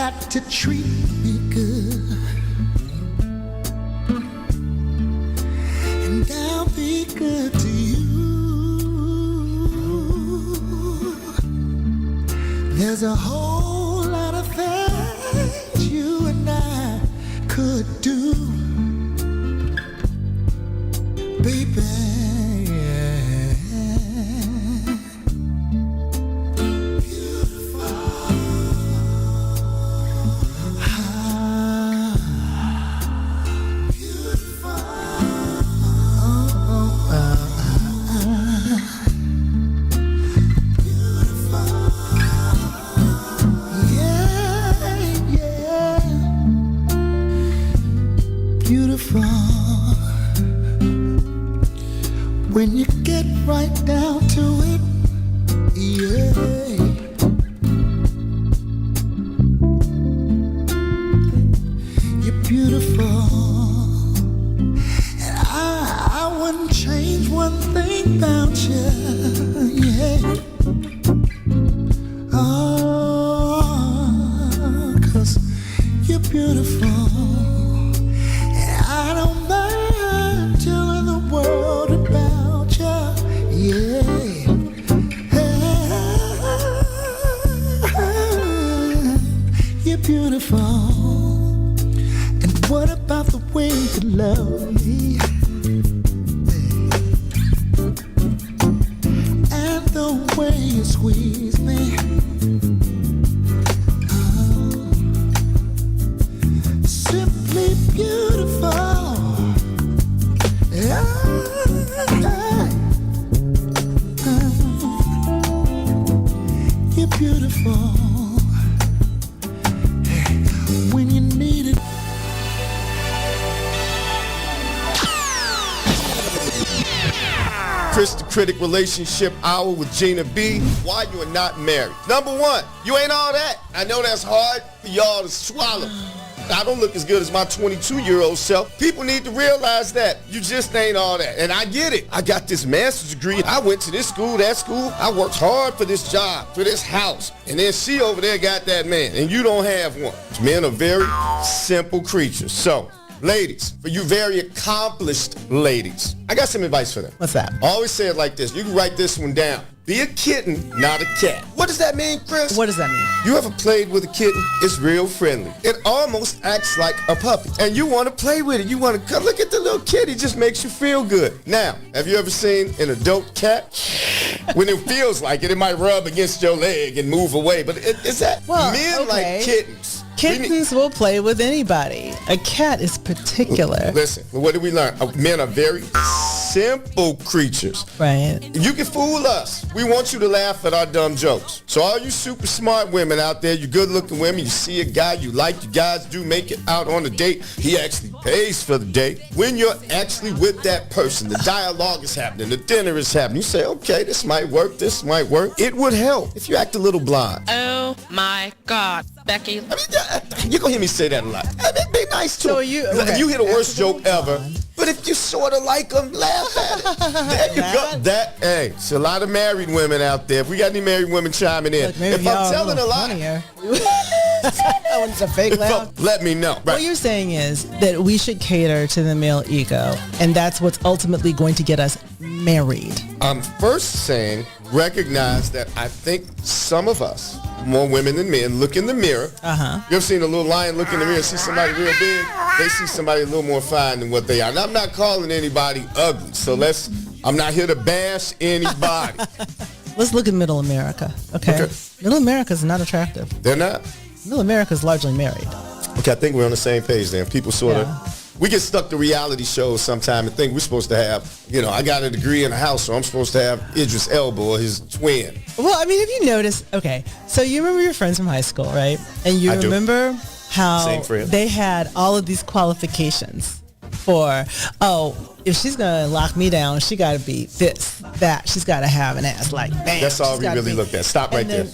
got to treat me good, and I'll be good to you. There's a whole lot of things you and I could do, baby. When you get right down to it, yeah. You're beautiful, and I wouldn't change one thing about you, yeah. Oh, 'cause you're beautiful. Beautiful. And what about the way you love me, and the way you squeeze me? Oh, simply beautiful. Yeah. You're beautiful. When you need it. Chris the Critic Relationship Hour with Gina B. Why you are not married. Number one, you ain't all that. I know that's hard for y'all to swallow. I don't look as good as my 22-year-old self. People need to realize that. You just ain't all that. And I get it. I got this master's degree. I went to this school, that school. I worked hard for this job, for this house. And then she over there got that man, and you don't have one. Men are very simple creatures. So, ladies, for you very accomplished ladies, I got some advice for them. What's that? I always say it like this. You can write this one down. Be a kitten, not a cat. What does that mean, Chris? What does that mean? You ever played with a kitten? It's real friendly. It almost acts like a puppy. And you want to play with it. You want to look at the little kitty. It just makes you feel good. Now, have you ever seen an adult cat? When it feels like it might rub against your leg and move away. But is that men like kittens? Kittens will play with anybody. A cat is particular. Listen, what did we learn? Men are very simple creatures. Right. You can fool us. We want you to laugh at our dumb jokes. So all you super smart women out there, you good looking women, you see a guy you like, you guys do make it out on a date, he actually pays for the date. When you're actually with that person, the dialogue is happening, the dinner is happening, you say, okay, this might work, this might work. It would help if you act a little blind. Oh my God, Becky. I mean, you're going to hear me say that a lot. I mean, be nice to him. Okay. You hear the worst joke ever. But if you sort of like them, laugh at it. There you go. Hey, it's a lot of married women out there. If we got any married women chiming in. Look, if I'm telling a lie. That one's a fake laugh. Let me know. Right. What you're saying is that we should cater to the male ego, and that's what's ultimately going to get us married. I'm first saying recognize that I think some of us, more women than men, look in the mirror. You ever seen a little lion look in the mirror and see somebody real big? They see somebody a little more fine than what they are. And I'm not calling anybody ugly, so I'm not here to bash anybody. Let's look at Middle America, okay? Middle America is not attractive. They're not? Middle America is largely married. Okay, I think we're on the same page then. People sort of, we get stuck to reality shows sometime and think we're supposed to have, I got a degree in a house, so I'm supposed to have Idris Elba or his twin. Well, I mean, if you notice, okay, so you remember your friends from high school, right? And you remember how they had all of these qualifications for, if she's going to lock me down, she got to be this, that. She's got to have an ass like bam. That's all we really looked at. Stop right there.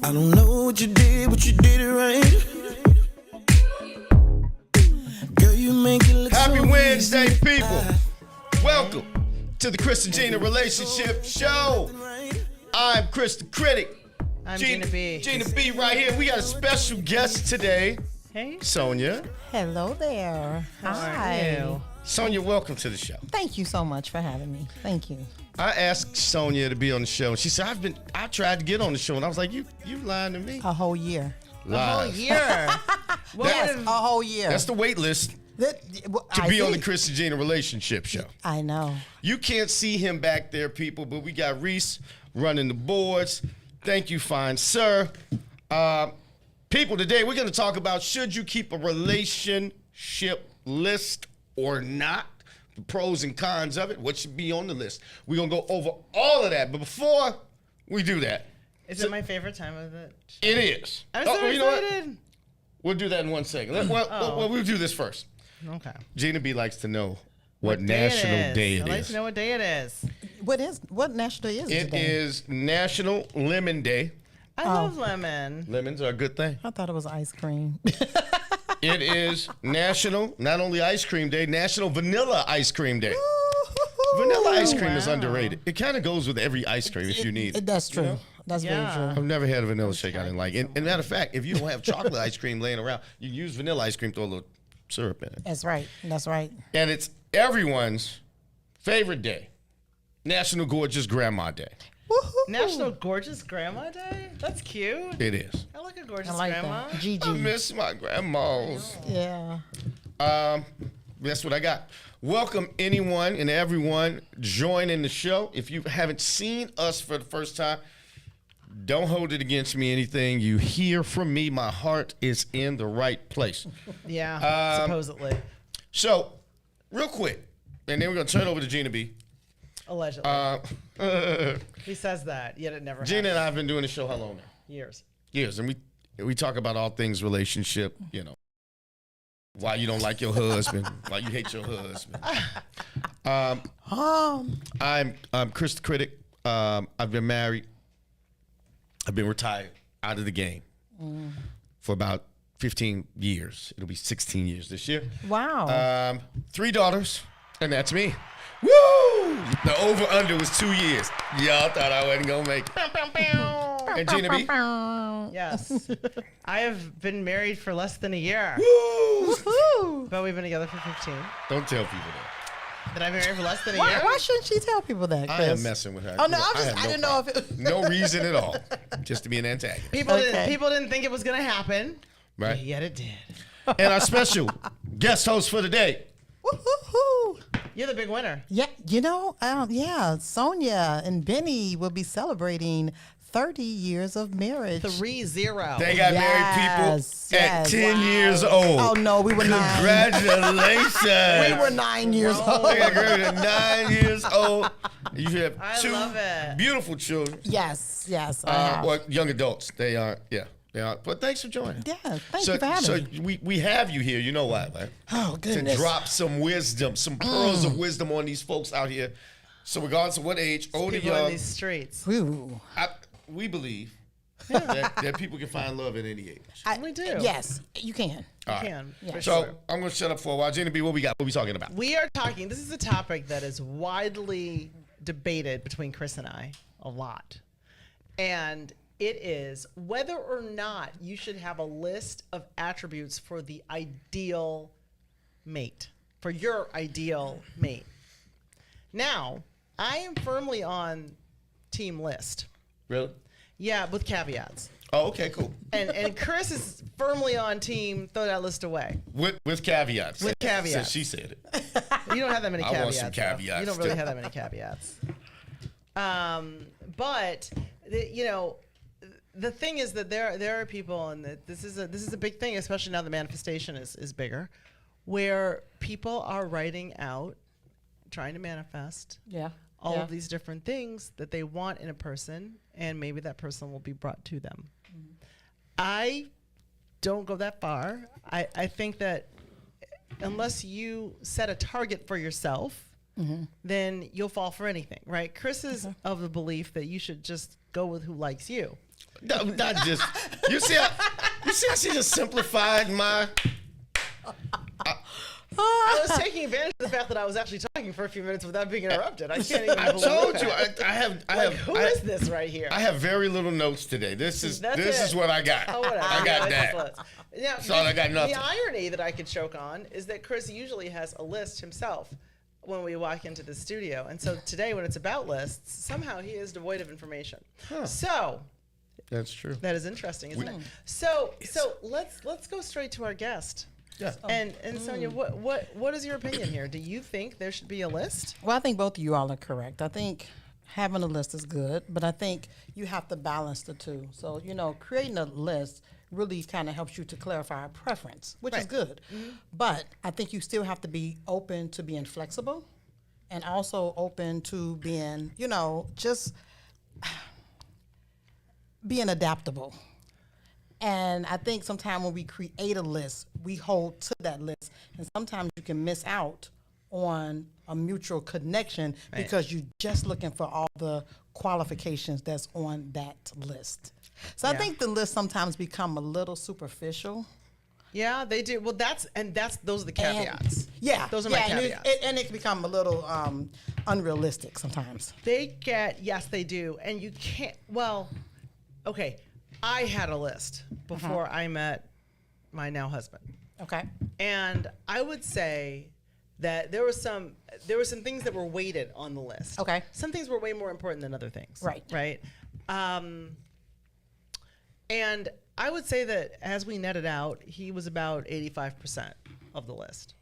I don't know what you did, but you did it right. Girl, you make it look Wednesday, people. Welcome to the Chris and Gina Relationship Show. I'm Chris the Critic. I'm Gina B. Gina B right here. We got a special guest today. Hey. Sonia. Hello there. How Hi. are you? Sonia, welcome to the show. Thank you so much for having me. Thank you. I asked Sonia to be on the show. She said, I tried to get on the show. And I was like, you lying to me? A whole year. A whole year. Yes, a whole year. That's the wait list to be on the Chris and Gina Relationship Show. I know. You can't see him back there, people, but we got Reese running the boards. Thank you, fine sir. People, today we're going to talk about should you keep a relationship list or not? The pros and cons of it. What should be on the list? We're going to go over all of that. But before we do that. Is it my favorite time of it? It is. I'm so excited. You know what? We'll do that in 1 second. We'll do this first. Okay. Gina B likes to know what national day it is. I'd like to know what day it is. What national day is it It today? is National Lemon Day. I love lemon. Lemons are a good thing. I thought it was ice cream. It is National, not only Ice Cream Day, National Vanilla Ice Cream Day. Vanilla ice cream is underrated. It kind of goes with every ice cream if you need it. That's true. You know? That's Yeah. very true. I've never had a vanilla shake I didn't like. And matter of fact, if you don't have chocolate ice cream laying around, you can use vanilla ice cream, throw a little syrup in it. That's right. That's right. And it's everyone's favorite day, National Gorgeous Grandma Day. National Gorgeous Grandma Day? That's cute. It is. I like a gorgeous I like grandma. that. I Gigi. miss my grandmas. Yeah. That's what I got. Welcome anyone and everyone joining the show. If you haven't seen us for the first time, don't hold it against me. Anything you hear from me, my heart is in the right place. Yeah, supposedly. So, real quick, and then we're going to turn it over to Gina B. Allegedly. He says that, yet it never Gina and I happens. have been doing the show how long now? Years. Years. And we talk about all things relationship, you know. Why you don't like your husband, why you hate your husband. I'm Chris the Critic. I've been married. I've been retired out of the game for about 15 years. It'll be 16 years this year. Wow. 3 daughters, and that's me. Woo! The over-under was 2 years. Y'all thought I wasn't going to make it. And Gina B? Yes. I have been married for less than a year, Woo! but we've been together for 15. Don't tell people that. That I've been married for less than a Why, year? why shouldn't she tell people that, Chris? I am messing with her. Oh, no, Look, I didn't know if it No reason at all. Just to be an antagonist. People Okay. didn't think it was going to happen, Right? yet it did. And our special guest host for the day. Woo-hoo-hoo. You're the big winner. Yeah, Sonia and Benny will be celebrating 30 years of marriage. 3-0. They got married people Yes, at 10 yes. years old. Oh, no, we were 9. Congratulations. We were 9 years old. They got married at 9 years old. You have I 2 love it. beautiful children. Yes, I have. Or young adults. They are, yeah. They are. But thanks for joining. Yeah, thank you for having me. we have you here. You know why, right? Oh, To goodness. drop some wisdom, some pearls of wisdom on these folks out here. So regardless of what age, old or People in young, these streets. Ooh. we believe that people can find love at any age. We do. Yes, you can. All right. Can, for So sure. I'm going to shut up for a while. Gina B, what we got? What we talking about? We are talking, this is a topic that is widely debated between Chris and I a lot. And it is whether or not you should have a list of attributes for the ideal mate, for your ideal mate. Now, I am firmly on team list. Really? Yeah, with caveats. Oh, okay, cool. And Chris is firmly on team throw that list away. With caveats. With caveats. Since she said it. You don't have that many I caveats. want some though. caveats, You don't really too. have that many caveats. But the thing is that there are people, and that this is a big thing, especially now the manifestation is bigger, where people are writing out, trying to manifest all of these different things that they want in a person, and maybe that person will be brought to them. I don't go that far. I think that unless you set a target for yourself, then you'll fall for anything, right? Chris is of the belief that you should just go with who likes you. No, not just. You see how she just simplified my. I was taking advantage of the fact that I was actually talking for a few minutes without being interrupted. I can't even believe told you. that. Who is this right here? I have very little notes today. This is what I got. Oh, whatever. I got that. Now, So I got nothing. The irony that I could choke on is that Chris usually has a list himself when we walk into the studio. And so today, when it's about lists, somehow he is devoid of information. Huh. So that's true. That is interesting, isn't it? So let's go straight to our guest. Yeah. And Sonia, what is your opinion here? Do you think there should be a list? Well, I think both of you all are correct. I think having a list is good, but I think you have to balance the two. So, creating a list really kind of helps you to clarify a preference, which is good. Mm-hmm. But I think you still have to be open to being flexible and also open to being, just being adaptable. And I think sometimes when we create a list, we hold to that list. And sometimes you can miss out on a mutual connection because you're just looking for all the qualifications that's on that list. So I think the lists sometimes become a little superficial. Yeah, they do. Well, those are the caveats. Those are my caveats. And it can become a little unrealistic sometimes. Yes, they do. And you can't, okay, I had a list before I met my now husband. Okay. And I would say that there were some things that were weighted on the list. Okay. Some things were way more important than other things. Right. Right. And I would say that as we netted out, he was about 85% of the list.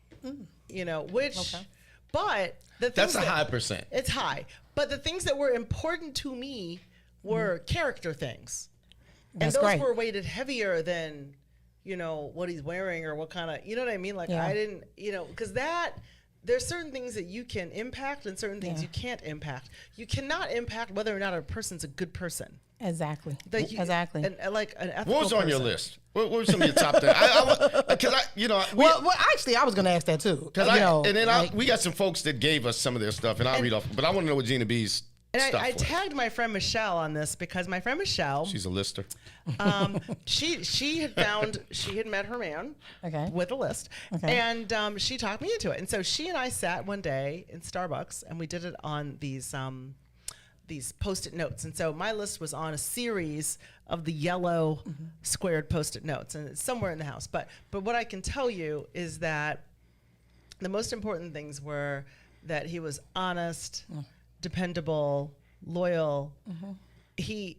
But that's a high percent. It's high. But the things that were important to me were character things. That's and those great. were weighted heavier than, what he's wearing or what kind of, you know what I mean? Like I didn't, because there's certain things that you can impact and certain things you can't impact. You cannot impact whether or not a person's a good person. Exactly. Exactly. And like an ethical What was on your list? What were some of your top 10? Actually, I was going to ask that too. We got some folks that gave us some of their stuff, and I'll read off. But I want to know what Gina B's stuff I was. tagged my friend Michelle on this because my friend Michelle, she's a lister. She had met her man with a list, and she talked me into it. And so she and I sat one day in Starbucks, and we did it on these Post-it notes. And so my list was on a series of the yellow squared Post-it notes, and it's somewhere in the house. But what I can tell you is that the most important things were that he was honest, dependable, loyal. He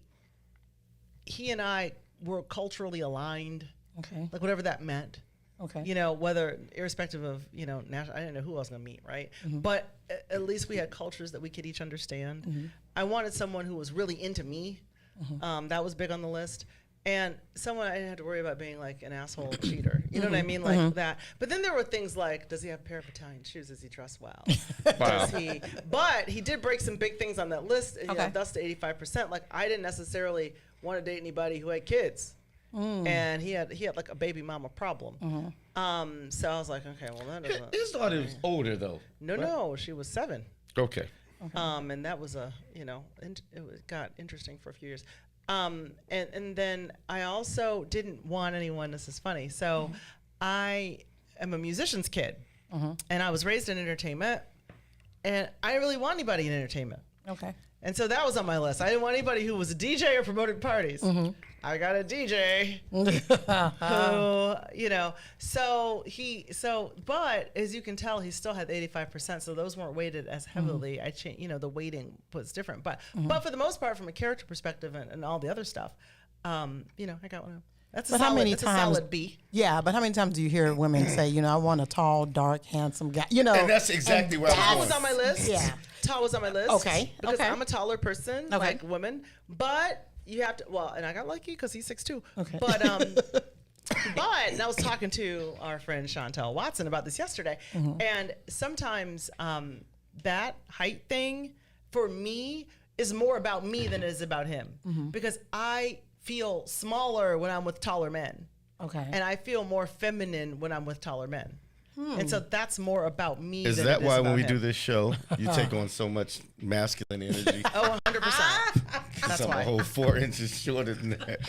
and I were culturally aligned. Okay. Like whatever that meant. Okay. Whether irrespective of, national, I didn't know who I was going to meet, right? But at least we had cultures that we could each understand. I wanted someone who was really into me. That was big on the list. And someone I didn't have to worry about being like an asshole cheater. You know what I mean? Like that. But then there were things like, does he have a pair of Italian shoes? Does he dress well? Wow. But he did break some big things on that list. Thus to 85%. Like I didn't necessarily want to date anybody who had kids. And he had like a baby mama problem. So I was like, okay, well that doesn't. His daughter was older though. No, she was 7. Okay. And that was it got interesting for a few years. And then I also didn't want anyone. This is funny. So I am a musician's kid, and I was raised in entertainment, and I didn't really want anybody in entertainment. Okay. And so that was on my list. I didn't want anybody who was a DJ or promoted parties. I got a DJ who, but as you can tell, he still had 85%. So those weren't weighted as heavily. I changed, the weighting was different. But for the most part, from a character perspective and all the other stuff, I got one. That's a solid B. Yeah, but how many times do you hear women say, I want a tall, dark, handsome guy? And that's exactly where Tall was on my list. Yeah. Tall was on my list. Okay. Because I'm a taller person, like women. But you have to, and I got lucky because he's 6'2". Okay. But, and I was talking to our friend Chantel Watson about this yesterday. And sometimes that height thing, for me, is more about me than it is about him. Because I feel smaller when I'm with taller men. Okay. And I feel more feminine when I'm with taller men. And so that's more about me. Is than that it is why about when we him. do this show, you take on so much masculine energy? Oh, 100%. That's I'm why. a whole 4 inches shorter than that.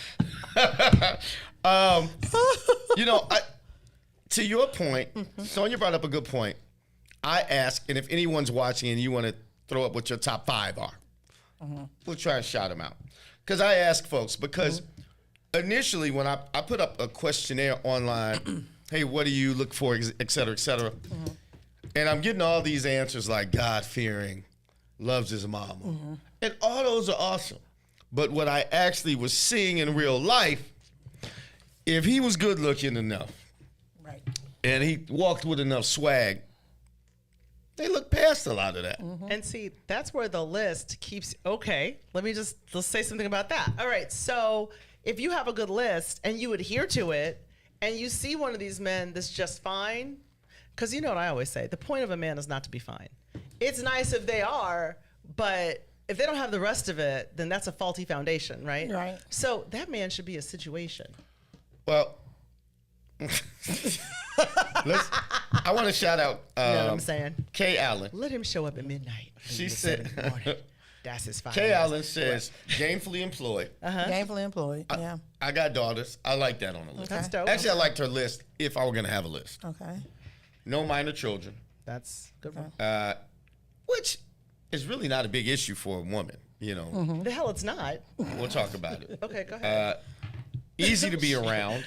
to your point, Sonia brought up a good point. I ask, and if anyone's watching and you want to throw up what your top 5 are, we'll try and shout them out. Because I ask folks, because initially when I put up a questionnaire online, hey, what do you look for, et cetera, et cetera. And I'm getting all these answers like God-fearing, loves his mama. And all those are awesome. But what I actually was seeing in real life, if he was good looking enough, Right. and he walked with enough swag, they look past a lot of that. And see, that's where the list keeps, okay, let's say something about that. All right, so if you have a good list and you adhere to it, and you see one of these men that's just fine, because you know what I always say, the point of a man is not to be fine. It's nice if they are, but if they don't have the rest of it, then that's a faulty foundation, right? Right. So that man should be a situation. Well, I want to shout out You know what I'm saying? Kay Allen. Let him show up at midnight. She said, That's his fine. Kay Allen says, gainfully employed. Gainfully employed. Yeah. I got daughters. I like that on the list. That's dope. Actually, I liked her list if I were going to have a list. Okay. No minor children, That's good for him. which is really not a big issue for a woman. You know, The hell it's not. we'll talk about it. Okay, go ahead. Easy to be around.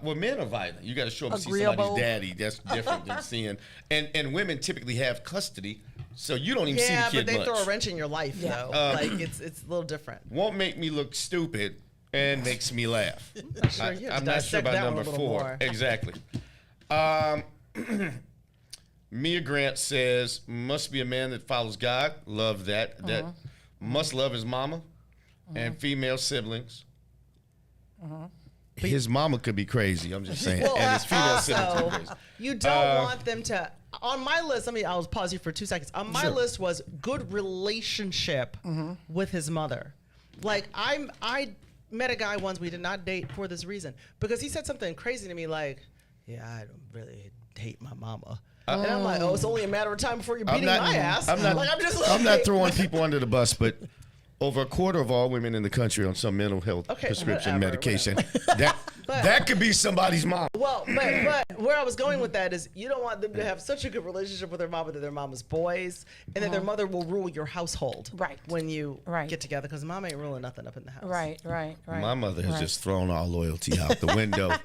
Well, men are violent. You got to show up and see Agreeable. somebody's daddy. That's different than seeing. And women typically have custody, so you don't even see the Yeah, kid but they much. throw a wrench in your life, Yeah. though. Like, it's a little different. Won't make me look stupid and makes me laugh. Sure, you have I'm to not sure dissect about that one number a little 4. more. Exactly. Mia Grant says, must be a man that follows God. Love that. That must love his mama and female siblings. His mama could be crazy. I'm just saying. Well, and his female siblings could be also, crazy. you don't want them to. On my list, I'll pause you for 2 seconds. On my Sure. list was good relationship with his mother. Like I met a guy once, we did not date for this reason because he said something crazy to me like, "Yeah, I don't really hate my mama." And I'm like, "Oh, it's only a matter of time before you're beating my ass." I'm not, like, I'm not throwing people under the bus, but over a quarter of all women in the country on some mental health prescription whatever, medication. That could be somebody's mom. Well, but where I was going with that is you don't want them to have such a good relationship with their mama that their mama's boys and that their mother will rule your household Right. when you Right. get together because mom ain't ruling nothing up in the house. Right. My mother has just thrown all loyalty out the window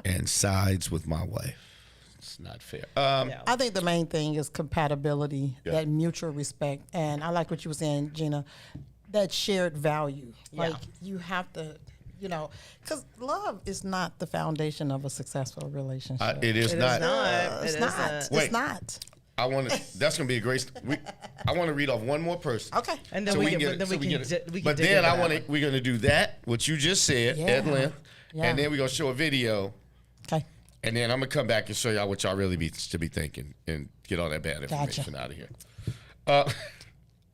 and sides with my wife. It's not fair. Yeah. I think the main thing is compatibility, Yeah. that mutual respect, and I like what you were saying, Gina, that shared value. Yeah. Like you have to, because love is not the foundation of a successful relationship. It is It not. is not. It's It not. isn't. Wait. It's not. I want to. That's going to be a great. I want to read off one more person. Okay. And then So we we can, get then it. we So we can, get di- it. we can But dig then into I that want to. one. We're going to do that. What you just said Yeah. at length, Yeah. and then we're going to show a video, Okay. and then I'm going to come back and show y'all what y'all really should be thinking, and get all that bad information out of here.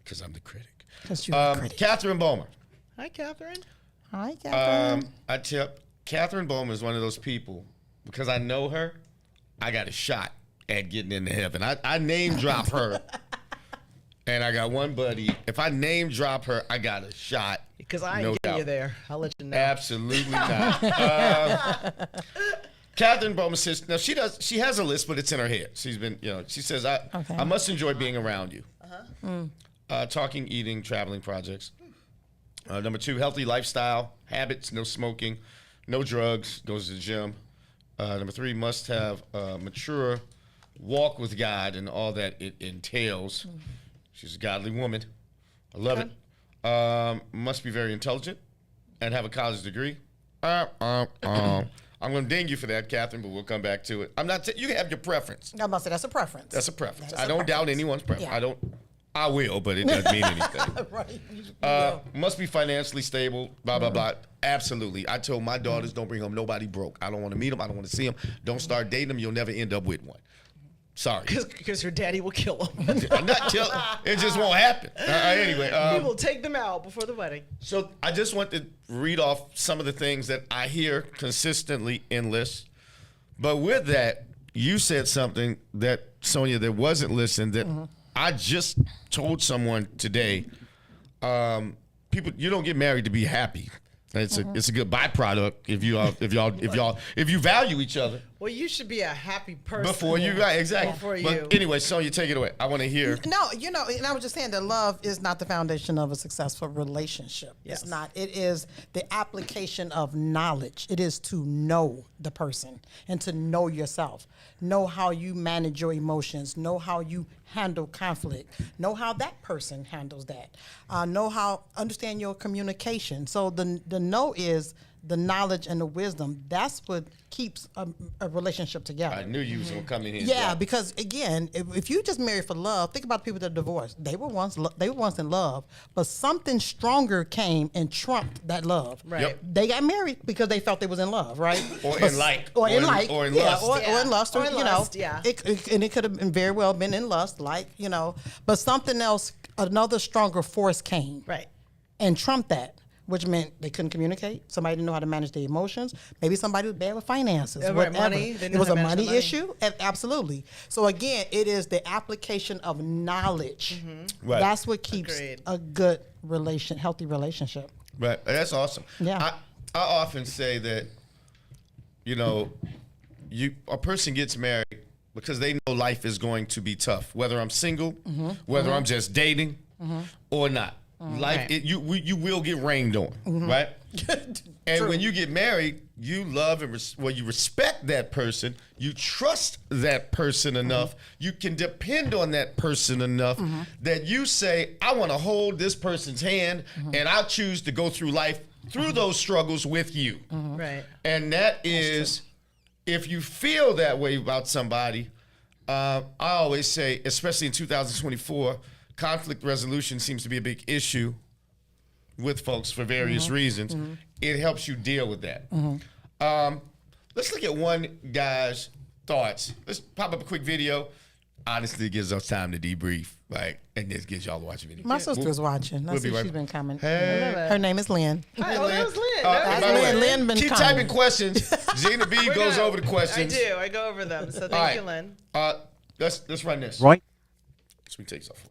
Because I'm the critic. Because you're a critic. Catherine Bowman. Hi, Catherine. Hi, Catherine. I tip Catherine Bowman is one of those people because I know her. I got a shot at getting into heaven. I name drop her, and I got one buddy. If I name drop her, I got a shot. Because I ain't no getting doubt. you there. I'll let you know. Absolutely not. Catherine Bowman says now she has a list, but it's in her head. She's been, she says I must enjoy being around you. Talking, eating, traveling projects. Number 2, healthy lifestyle habits, no smoking, no drugs, goes to the gym. Number 3, must have a mature walk with God and all that it entails. She's a godly woman. I love it. Must be very intelligent and have a college degree. I'm going to ding you for that, Catherine, but we'll come back to it. I'm not. You can have your preference. I must say that's a preference. That's a preference. That's I a don't doubt preference. anyone's preference. Yeah. I will, but it doesn't mean anything. Right. Must be financially stable, blah, blah, blah. Absolutely. I told my daughters, don't bring home nobody broke. I don't want to meet them. I don't want to see them. Don't start dating them. You'll never end up with one. Sorry. Because your daddy will kill them. I'm not telling. It just won't happen. Anyway. He will take them out before the wedding. So I just want to read off some of the things that I hear consistently in lists. But with that, you said something that, Sonia, that wasn't listened that I just told someone today. People, you don't get married to be happy. It's a good byproduct if you value each other. Well, you should be a happy person Before you, right, exactly. Before you. But anyway, Sonya, take it away. I want to hear. No, and I was just saying that love is not the foundation of a successful relationship. Yes. It's not. It is the application of knowledge. It is to know the person and to know yourself. Know how you manage your emotions. Know how you handle conflict. Know how that person handles that. Understand your communication. So the know is the knowledge and the wisdom. That's what keeps a relationship together. I knew you was gonna come in here. Yeah, because again, if you just marry for love, think about the people that are divorced. They were once in love, but something stronger came and trumped that love. Right. Yep. They got married because they felt they was in love, right? Or in lust. Or in lust. Or in lust, yeah. It could have been very well been in lust, but something else, another stronger force came. Right. And trumped that. Which meant they couldn't communicate. Somebody didn't know how to manage their emotions. Maybe somebody was bad with finances. Right, whatever. money. It was a money issue. Absolutely. So again, it is the application of knowledge. Right. That's what keeps a good healthy relationship. Right. That's awesome. Yeah. I often say that, a person gets married because they know life is going to be tough. Whether I'm single, whether I'm just dating, or not. Life, right. you will get rained on, right? And when you get married, you love and you respect that person. You trust that person enough. You can depend on that person enough that you say, I want to hold this person's hand, and I choose to go through life through those struggles with you. Right. And that is, if you feel that way about somebody, I always say, especially in 2024, conflict resolution seems to be a big issue with folks for various reasons. It helps you deal with that. Let's look at one guy's thoughts. Let's pop up a quick video. Honestly, it gives us time to debrief, right? And this gives y'all to watch a video. My sister's watching. We'll be right She's been commenting. Hey. Her name is Lynn. Hi, that was Lynn. That's by the way, Lynn been keep coming. typing questions. Gina B goes over the questions. I do. I go over them. So thank you, Lynn. Let's run this. Right. Let me take this off.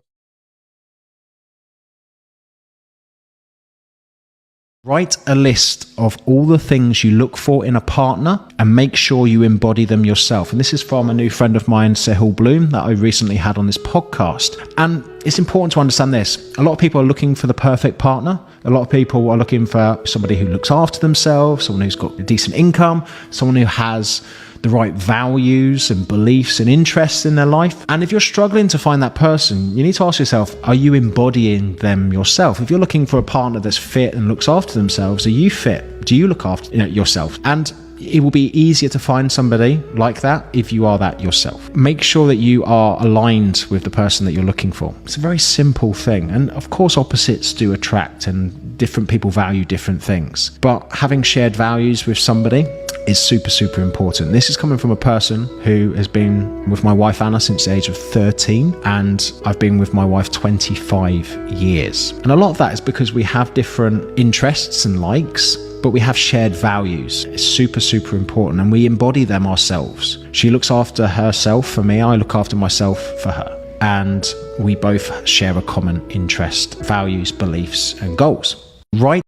Write a list of all the things you look for in a partner and make sure you embody them yourself. And this is from a new friend of mine, Sehul Bloom, that I recently had on this podcast. And it's important to understand this. A lot of people are looking for the perfect partner. A lot of people are looking for somebody who looks after themselves, someone who's got a decent income, someone who has the right values and beliefs and interests in their life. And if you're struggling to find that person, you need to ask yourself, are you embodying them yourself? If you're looking for a partner that's fit and looks after themselves, are you fit? Do you look after yourself? And it will be easier to find somebody like that if you are that yourself. Make sure that you are aligned with the person that you're looking for. It's a very simple thing. And of course, opposites do attract and different people value different things. But having shared values with somebody is super, super important. This is coming from a person who has been with my wife Anna since the age of 13, and I've been with my wife 25 years. And a lot of that is because we have different interests and likes, but we have shared values. It's super, super important, and we embody them ourselves. She looks after herself for me, I look after myself for her. And we both share a common interest, values, beliefs, and goals. Right?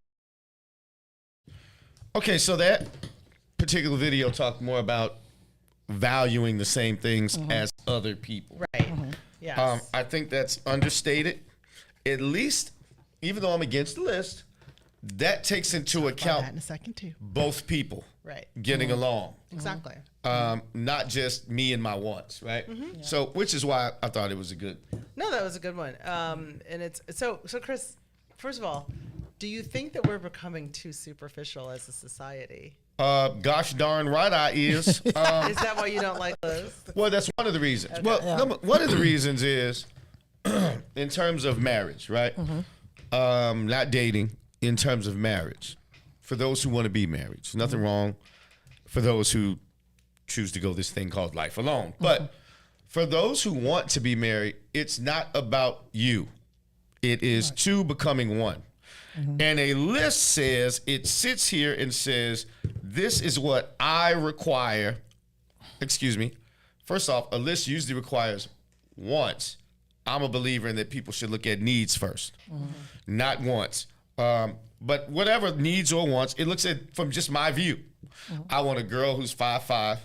Okay, so that particular video talked more about valuing the same things as other people. Right. Yes. I think that's understated. At least, even though I'm against the list, that takes into account that in a second too. both people Right. getting along. Exactly. Not just me and my wants, right? So, which is why I thought it was a good. No, that was a good one. And it's so Chris, first of all, do you think that we're becoming too superficial as a society? Gosh darn right I is. Is that why you don't like those? Well, that's one of the reasons. Okay. Well, one of the reasons is in terms of marriage, right? Not dating, in terms of marriage. For those who want to be married, there's nothing wrong for those who choose to go this thing called life alone. But for those who want to be married, it's not about you. It is two becoming one. And a list says, it sits here and says, this is what I require. Excuse me. First off, a list usually requires wants. I'm a believer in that people should look at needs first, not wants. But whatever needs or wants, it looks at from just my view. I want a girl who's 5'5".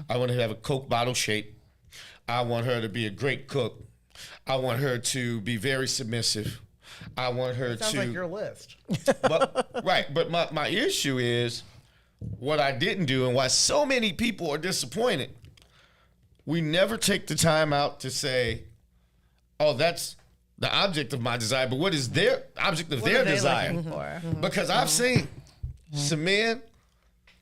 I want her to have a Coke bottle shape. I want her to be a great cook. I want her to be very submissive. I want her Sounds to. like your list. But my issue is what I didn't do and why so many people are disappointed. We never take the time out to say, oh, that's the object of my desire, but what is their object of their desire? Because I've seen some men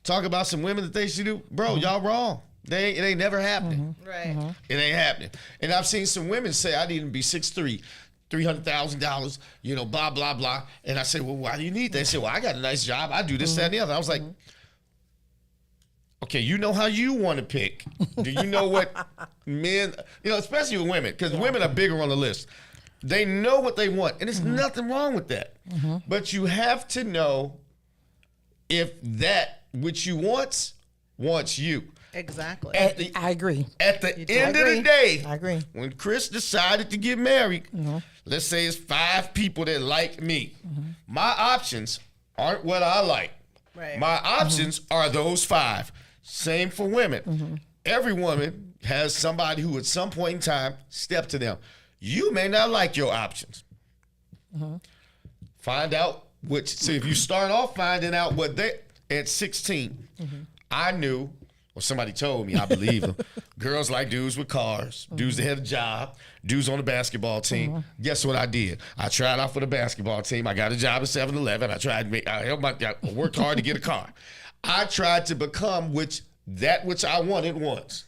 talk about some women that they should do. Bro, y'all wrong. It ain't never happening. Right. It ain't happening. And I've seen some women say, I need to be 6'3", $300,000, blah, blah, blah. And I say, well, why do you need that? They say, well, I got a nice job. I do this, that, and the other. I was like, okay, you know how you want to pick. Do you know what men, especially with women, because women are bigger on the list. They know what they want, and there's nothing wrong with that. But you have to know if that which you wants you. Exactly. I agree. At the end of the day, I agree. When Chris decided to get married, let's say it's 5 people that like me. My options aren't what I like. Right. My options are those 5. Same for women. Every woman has somebody who at some point in time step to them. You may not like your options. Find out which. So if you start off finding out what they at 16, I knew, or somebody told me, I believe them. Girls like dudes with cars, dudes that had a job, dudes on the basketball team. Guess what I did? I tried out for the basketball team. I got a job at 7-Eleven. I worked hard to get a car. I tried to become which I wanted once.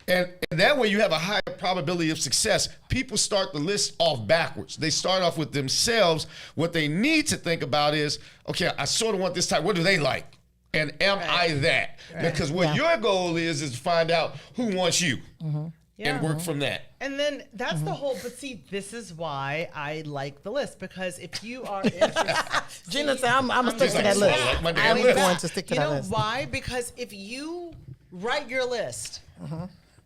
And that way you have a higher probability of success. People start the list off backwards. They start off with themselves. What they need to think about is, okay, I sort of want this type. What do they like? And am I that? Because what your goal is to find out who wants you and work from that. And then that's the whole, but see, this is why I like the list, because if you are interested. Gina said, I'm going to stick to that list. Like my I'm damn list. going to stick to that list. You know why? Because if you write your list,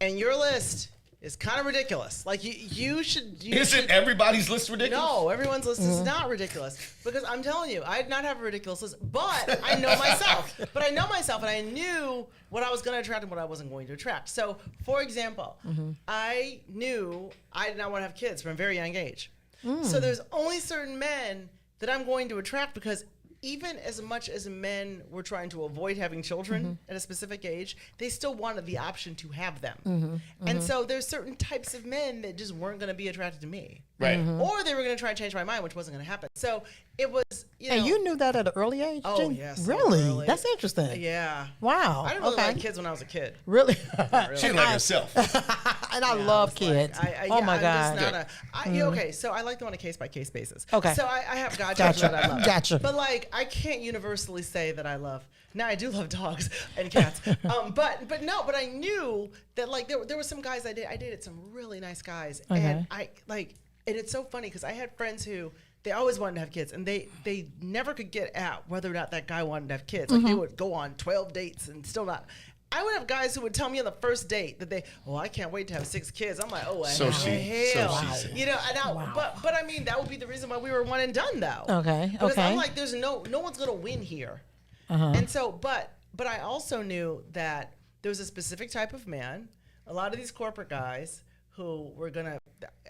and your list is kind of ridiculous, like you should. Isn't everybody's list ridiculous? No, everyone's list is not ridiculous. Because I'm telling you, I did not have a ridiculous list, but I know myself. And I knew what I was going to attract and what I wasn't going to attract. So, for example, I knew I did not want to have kids from a very young age. So there's only certain men that I'm going to attract, because even as much as men were trying to avoid having children at a specific age, they still wanted the option to have them. And so there's certain types of men that just weren't going to be attracted to me. Right. Or they were going to try and change my mind, which wasn't going to happen. So it was, And you knew that at an early age? Oh, Jen? yes. Really? Early. That's interesting. Yeah. Wow. I didn't really like kids when I was a kid. Really? She didn't like herself. And I love kids. Oh my God. Okay, so I like them on a case-by-case basis. Okay. So I have godchildren that I love. Gotcha. But like, I can't universally say that I love. Now I do love dogs and cats. But I knew that like there were some guys I dated some really nice guys, and and it's so funny because I had friends who they always wanted to have kids, and they never could get at whether or not that guy wanted to have kids. Like they would go on 12 dates and still not. I would have guys who would tell me on the first date that I can't wait to have 6 kids. I'm like, hell. So she said. You know, but I mean, that would be the reason why we were one and done, though. Okay. Because I'm like, there's no one's gonna win here. And so, but I also knew that there was a specific type of man. A lot of these corporate guys who were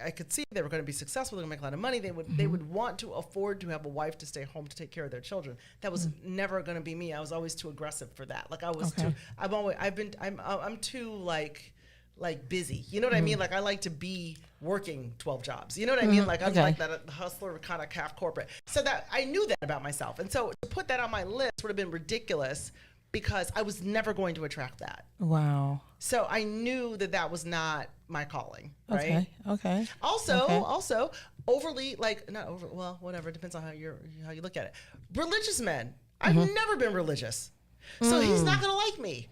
I could see they were gonna be successful. They're gonna make a lot of money. They would want to afford to have a wife to stay home to take care of their children. That was never gonna be me. I was always too aggressive for that. Like I was too. I'm too like busy. You know what I mean? Like I like to be working 12 jobs. You know what I mean? Like I'm like that hustler kind of calf corporate. So that I knew that about myself. And so to put that on my list would have been ridiculous because I was never going to attract that. Wow. So I knew that was not my calling, right? Okay. Also overly whatever, depends on how you look at it. Religious men. I've never been religious. So he's not going to like me.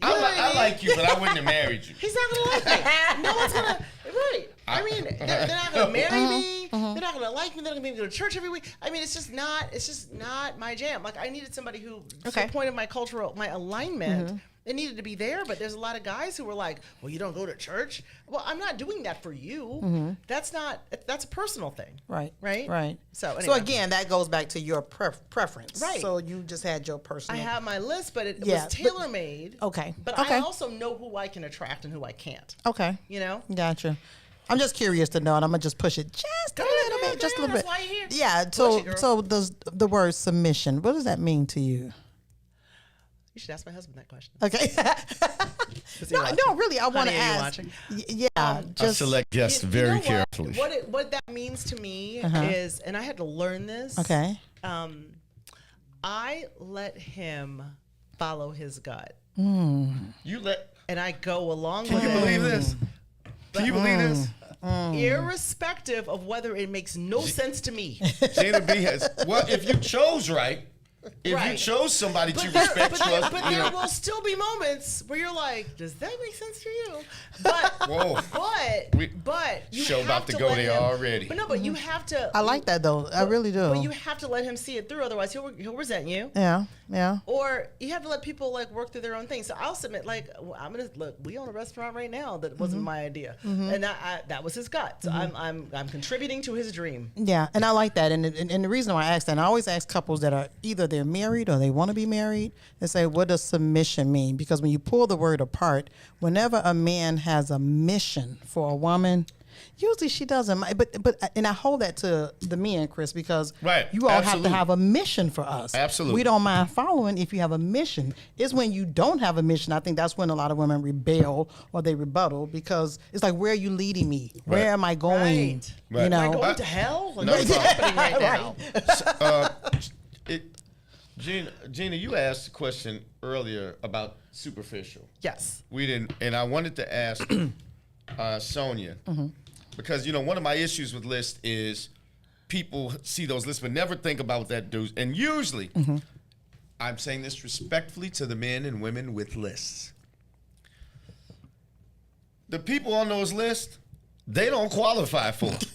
I like you, but I wouldn't have married you. He's not gonna like me. No one's gonna. Right. I mean, they're not gonna marry me. They're not gonna like me. They're not gonna be able to go to church every week. I mean, it's just not my jam. Like I needed somebody who, to the point of my alignment, It needed to be there, but there's a lot of guys who were like, well, you don't go to church. Well, I'm not doing that for you. That's a personal thing. Right. Right? Right. So, anyway. So again, that goes back to your preference. Right. So you just had your personal. I have my list, but it Yeah, was tailor-made. Okay. But Okay. I also know who I can attract and who I can't. Okay. You know? Gotcha. I'm just curious to know, and I'm gonna just push it just a little bit, just a little bit. That's why you're here. Yeah. Push So, it, girl. so does the word submission? What does that mean to you? You should ask my husband that question. Okay. no, really, I want to Honey, are you ask. watching? Yeah. I Just select guests You very know what? carefully. What that means to me is, and I had to learn this. okay. I let him follow his gut, You let. and I go along Can with you it, believe this? Can you believe this? irrespective of whether it makes no sense to me. Gina B has. Well, if you chose right, if you Right. chose somebody to There, respect, trust, but you there know. will still be moments where you're like, does that make sense to you? But Whoa. but you Show have about to go let there him- already. But no, but you have to. I like that though. I really do. But you have to let him see it through, otherwise he'll resent you. Yeah. Yeah. Or you have to let people like work through their own things. So I'll submit, like, I'm gonna look. We own a restaurant right now that wasn't my idea, and that was his gut. So I'm contributing to his dream. Yeah, and I like that. And the reason why I ask that, and I always ask couples that are either they're married or they want to be married, and say, what does submission mean? Because when you pull the word apart, whenever a man has a mission for a woman, usually she doesn't. But and I hold that to the men, Chris, because Right, you all absolutely. have to have a mission for us. Absolutely. We don't mind following if you have a mission. It's when you don't have a mission, I think that's when a lot of women rebel or they rebuttal, because it's like, where are you leading me? Where Right. am I going? Right. You know? Am I going to hell? Like, No what's problem. happening right now? Gina, you asked a question earlier about superficial. Yes. We didn't, and I wanted to ask Sonia, because one of my issues with lists is people see those lists but never think about what that does. And usually, I'm saying this respectfully to the men and women with lists. The people on those lists, they don't qualify for it.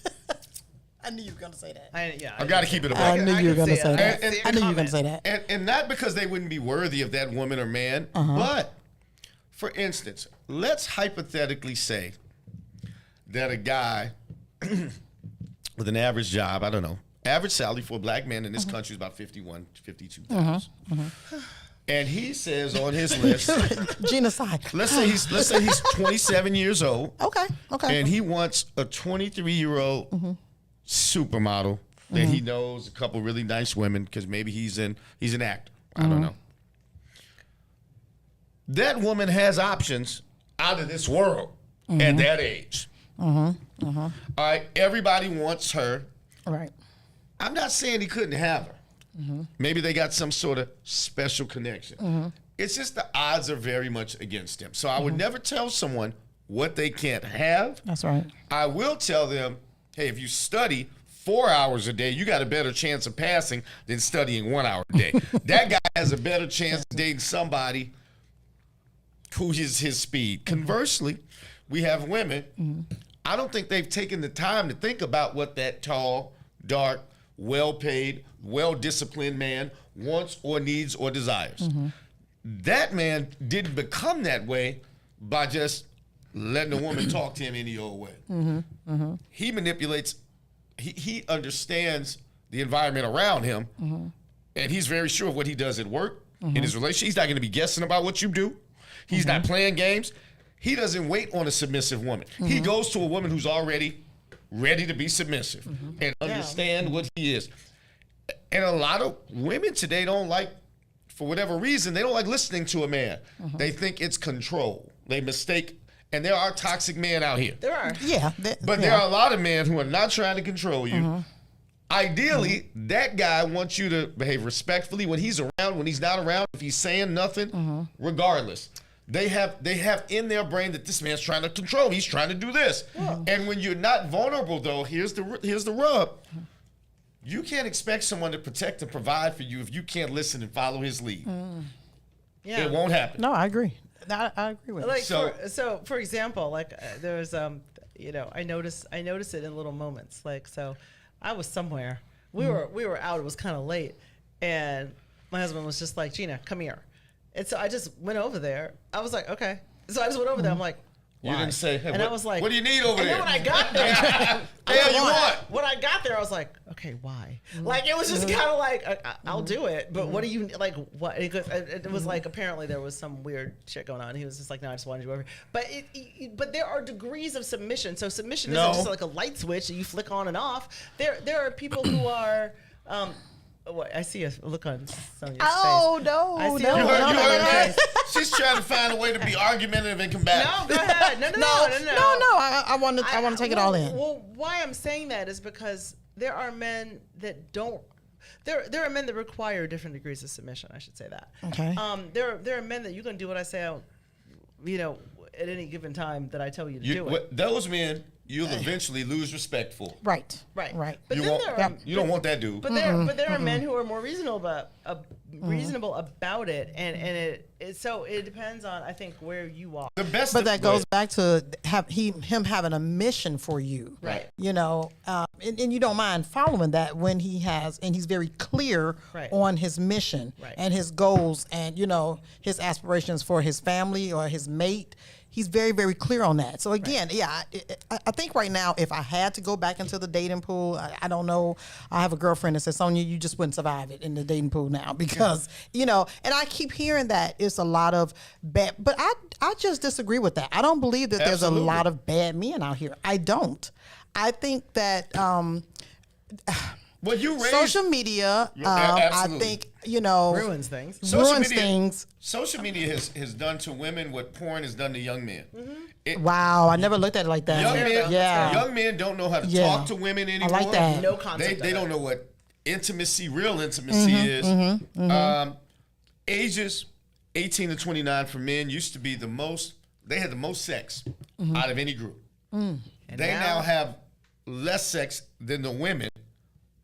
I knew you were going to say that. I got to keep it a I buck. knew you were going to say that. And- I knew you were going to say that. And not because they wouldn't be worthy of that woman or man, but for instance, let's hypothetically say that a guy with an average job, I don't know, average salary for a black man in this country is about $52,000. And he says on his list, Genocide. let's say he's 27 years old, Okay. and he wants a 23-year-old supermodel that he knows a couple really nice women, because maybe he's an actor. I don't know. That woman has options out of this world at that age. All right, everybody wants her. All right. I'm not saying he couldn't have her. Maybe they got some sort of special connection. It's just the odds are very much against him. So I would never tell someone what they can't have. That's right. I will tell them, hey, if you study 4 hours a day, you got a better chance of passing than studying 1 hour a day. That guy has a better chance of dating somebody who is his speed. Conversely, we have women. I don't think they've taken the time to think about what that tall, dark, well-paid, well-disciplined man wants or needs or desires. That man didn't become that way by just letting a woman talk to him any old way. He manipulates, he understands the environment around him, and he's very sure of what he does at work, in his relationship. He's not going to be guessing about what you do. He's not playing games. He doesn't wait on a submissive woman. He goes to a woman who's already ready to be submissive and understand what he is. And a lot of women today don't like, for whatever reason, they don't like listening to a man. They think it's control. They mistake, and there are toxic men out here. There are. Yeah. But there are a lot of men who are not trying to control you. Ideally, that guy wants you to behave respectfully when he's around, when he's not around, if he's saying nothing, regardless. They have in their brain that this man's trying to control. He's trying to do this. And when you're not vulnerable, though, here's the rub. You can't expect someone to protect and provide for you if you can't listen and follow his lead. Yeah. It won't happen. No, I agree. I agree with Like So- for example, like there was I noticed it in little moments. Like, so I was somewhere. We were out. It was kind of late, and my husband was just like, Gina, come here. And so I just went over there. I was like, okay. So I just went over there. I'm like, why? You didn't say, hey, and I was like, what do you need over and there? then when I got there, when I got there, I was like, okay, why? Like, it was just kind of like, I'll do it, but what do you, like, what? It was like, apparently there was some weird shit going on. He was just like, no, I just wanted you over here. But but there are degrees of submission. So submission isn't just like a light switch that you flick on and off. There are people who are, what, I see a look on Sonia's face. Oh, no. I see no, a look on no, Sonia's no, face. She's trying to find a way to be argumentative and combative. No, go ahead. No. I want to take it all in. Well, why I'm saying that is because there are men that don't. There are men that require different degrees of submission. I should say that. Okay. There are men that you can do what I say. At any given time that I tell you to do it. Those men, you'll eventually lose respect for. Right. But You, then there are, you don't want that dude. But there are men who are more reasonable about it, and so it depends on, I think, where you are. The best, But that goes back to him having a mission for you, Right. You know, and you don't mind following that when he's very clear on his mission and his goals and his aspirations for his family or his mate. He's very, very clear on that. So again, I think right now, if I had to go back into the dating pool, I don't know. I have a girlfriend that says, Sonia, you just wouldn't survive it in the dating pool now because, and I keep hearing that it's a lot of bad, but I just disagree with that. I don't believe that there's a lot of bad men out here. I don't. I think that, well, you raised social media, I think, ruins things. Social media has done to women what porn has done to young men. Wow, I never looked at it like that. Young men don't know how to talk to women anymore. I like that. No concept. They don't know what real intimacy is. Ages 18 to 29 for men used to be they had the most sex out of any group. They now have less sex than the women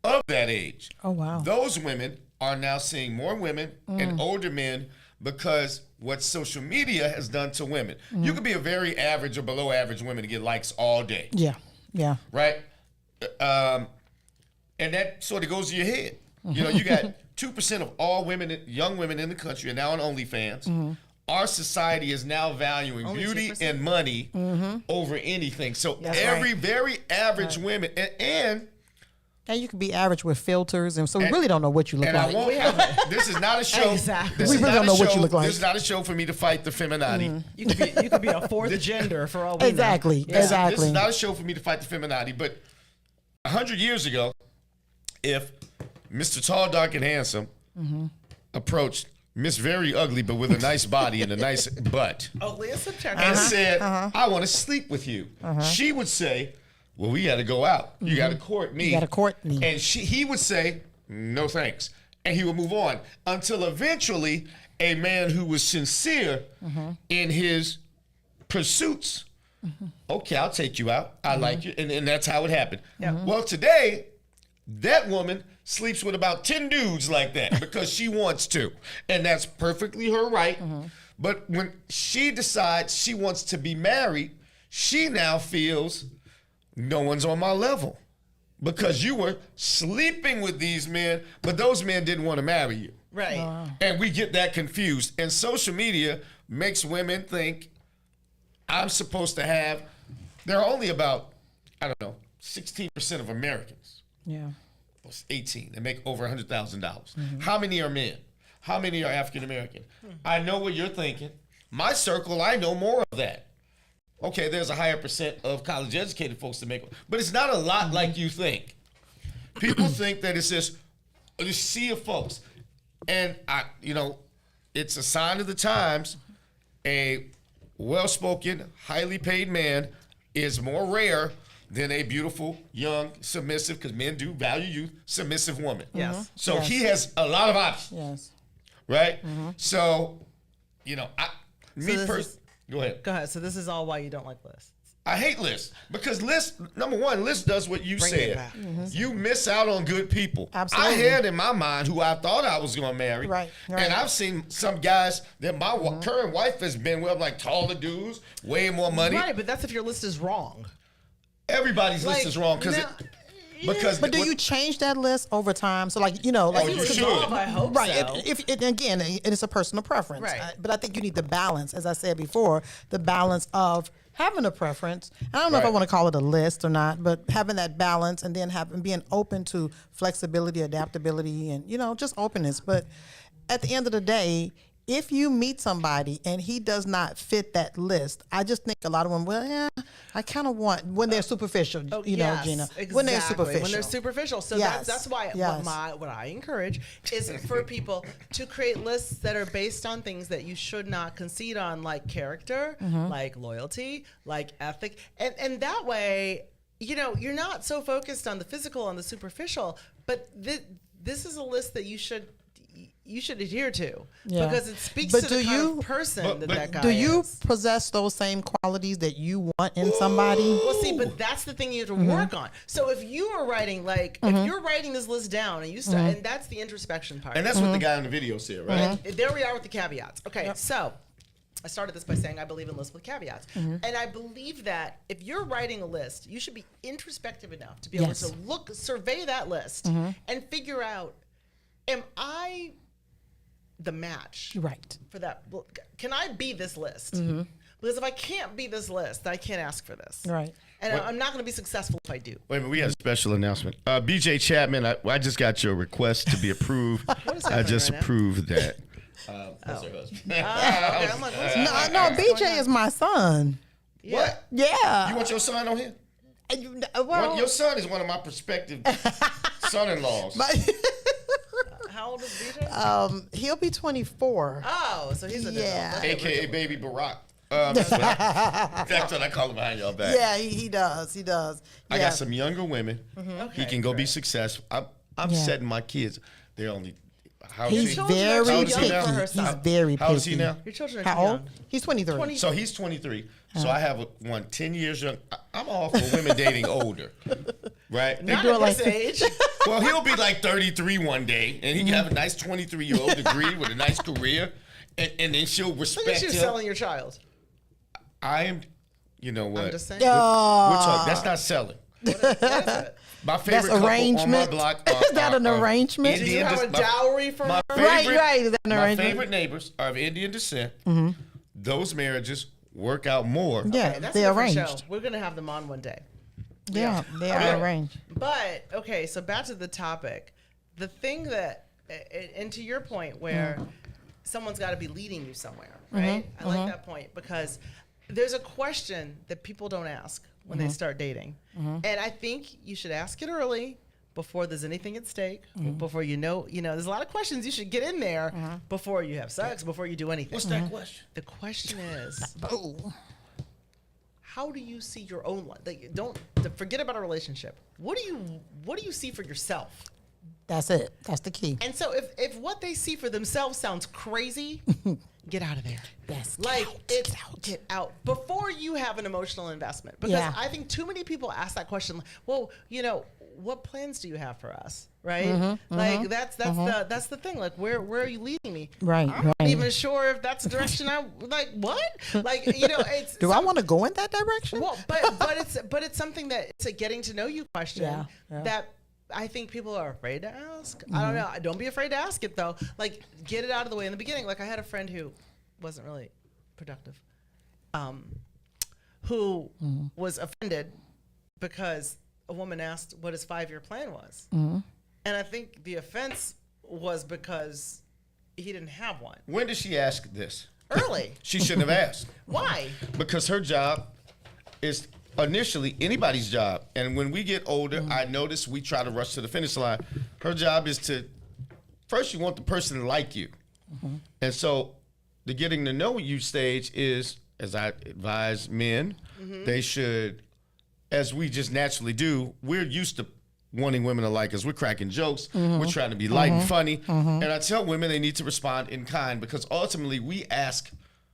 of that age. Oh, wow. Those women are now seeing more women and older men because what social media has done to women. You could be a very average or below average woman to get likes all day. Yeah. Right? And that sort of goes to your head. You got 2% of all young women in the country are now on OnlyFans. Our society is now valuing beauty 2%? And money over anything. So very average women and you can be average with filters, and so we really don't know what you look like. This is not a show. Exactly. We really don't know what you look like. This is not a show for me to fight the femininity. You could be a fourth gender for all we know. Exactly. This is not a show for me to fight the femininity. But 100 years ago, if Mr. Tall, Dark, and Handsome approached Miss Very Ugly, but with a nice body and a nice butt, ugly as subject, and said, "I want to sleep with you," she would say, well, we got to go out. You got to court me. You got to court me. And he would say, no thanks. And he would move on until eventually a man who was sincere in his pursuits, okay, I'll take you out. I like you. And that's how it happened. Yeah. Well, today, that woman sleeps with about 10 dudes like that because she wants to. And that's perfectly her right. But when she decides she wants to be married, she now feels no one's on my level because you were sleeping with these men, but those men didn't want to marry you. Right. And we get that confused. And social media makes women think I'm supposed to have, there are only about, 16% of Americans. Yeah. 18. They make over $100,000. How many are men? How many are African American? I know what you're thinking. My circle, I know more of that. Okay, there's a higher percent of college educated folks that make, but it's not a lot like you think. People think that it's this sea of folks. And it's a sign of the times. A well-spoken, highly paid man is more rare than a beautiful, young, submissive, because men do value youth, submissive woman. Yes. So he has a lot of options. Yes. Right? So, go ahead. Go ahead. So this is all why you don't like lists. I hate lists because number one, list does what you said. You miss out on good people. Absolutely. I had in my mind who I thought I was going to marry. Right. And I've seen some guys that my current wife has been with, like taller dudes, way more money. Right, but that's if your list is wrong. Everybody's list is wrong because Because But do you change that list over time? So like, you know, like you should. I hope right. so. If again, it's a personal preference. Right. But I think you need the balance, as I said before, the balance of having a preference. I don't know if I Right. want to call it a list or not, but having that balance and then being open to flexibility, adaptability, and just openness. But at the end of the day, if you meet somebody and he does not fit that list, I just think a lot of them, I kind of want when they're superficial, Yes, Gina. exactly. When they're superficial. When they're superficial. So Yes, that's why yes. what I encourage is for people to create lists that are based on things that you should not concede on, like character, like loyalty, like ethic. And that way, you're not so focused on the physical, on the superficial, but this is a list that you should adhere to because it speaks But to the kind of person but that guy Do you is. possess those same qualities that you want in somebody? Well, see, but that's the thing you have to work on. So if you are writing, if you're writing this list down and you start, and that's the introspection part. And that's what the guy in the video said, right? And there we are with the caveats. Okay, so I started this by saying I believe in lists with caveats. And I believe that if you're writing a list, you should be introspective enough to be able Yes. to survey that list and figure out, am I the match Right. for that? Can I be this list? Because if I can't be this list, I can't ask for this. Right. And I'm not going to be successful if I do. Wait a minute, we had a special announcement. BJ Chapman, I just got your request to be approved. is I happening just right now? approved that. That's her husband. Okay, I'm like, what's No, BJ is my son. What? Yeah. You want your son on here? Well, Your son is one of my prospective son-in-laws. How old is BJ? he'll be 24. Oh, so he's a Yeah. AKA Baby Barack. That's what I call him behind y'all back. Yeah, he does. He does. I Yeah. got some younger women. He can go be successful. I'm Yeah. setting my kids. They're only. How He's he? children are very too young picky. for her He's son. very picky. How old is he now? Your children are How too old? young. He's 23. So he's 23. So I have one 10 years young. I'm all for women dating older, right? Not do at it this like- age. Well, he'll be like 33 one day, and he can have a nice 23-year-old degree with a nice career, and then she'll Look respect at you him. selling your child. I am, you know what? I'm just saying. We're talking, that's not selling. What is it? My favorite That's couple on my arrangement. block Is that an arrangement? Did you have a Indian dowry for her? Right, is that an my arrangement? favorite neighbors are of Indian descent. Those marriages work out more. Yeah, Okay, that's they're a different arranged. show. We're gonna have them on one day. Yeah, they Okay. are arranged. But okay, so back to the topic. The thing that, and to your point, where someone's got to be leading you somewhere, right? I like that point because there's a question that people don't ask when they start dating, and I think you should ask it early before there's anything at stake. Before there's a lot of questions you should get in there before you have sex, before you do anything. What's that question? The question is, Oh. how do you see your own life? Like, forget about a relationship. What do you see for yourself? That's it. That's the key. And so if what they see for themselves sounds crazy, get out of there. Yes. Get out before you have an emotional investment. Because Yeah. I think too many people ask that question. Well, what plans do you have for us? Right? Like that's the thing. Like where are you leading me? Right, I'm not right. even sure if that's the direction I like. What? Like it's. Do I want to go in that direction? Well, but it's something that it's a getting to know you question Yeah. that I think people are afraid to ask. I don't know. Don't be afraid to ask it though. Like get it out of the way in the beginning. Like I had a friend who wasn't really productive, who was offended because a woman asked what his 5-year plan was, and I think the offense was because he didn't have one. When did she ask this? Early. She shouldn't have asked. Why? Because her job is initially anybody's job. And when we get older, I notice we try to rush to the finish line. Her job is to, first you want the person to like you. And so the getting to know you stage is, as I advise men, they should, as we just naturally do, we're used to wanting women to like us. We're cracking jokes. We're trying to be light and funny. And I tell women they need to respond in kind because ultimately we ask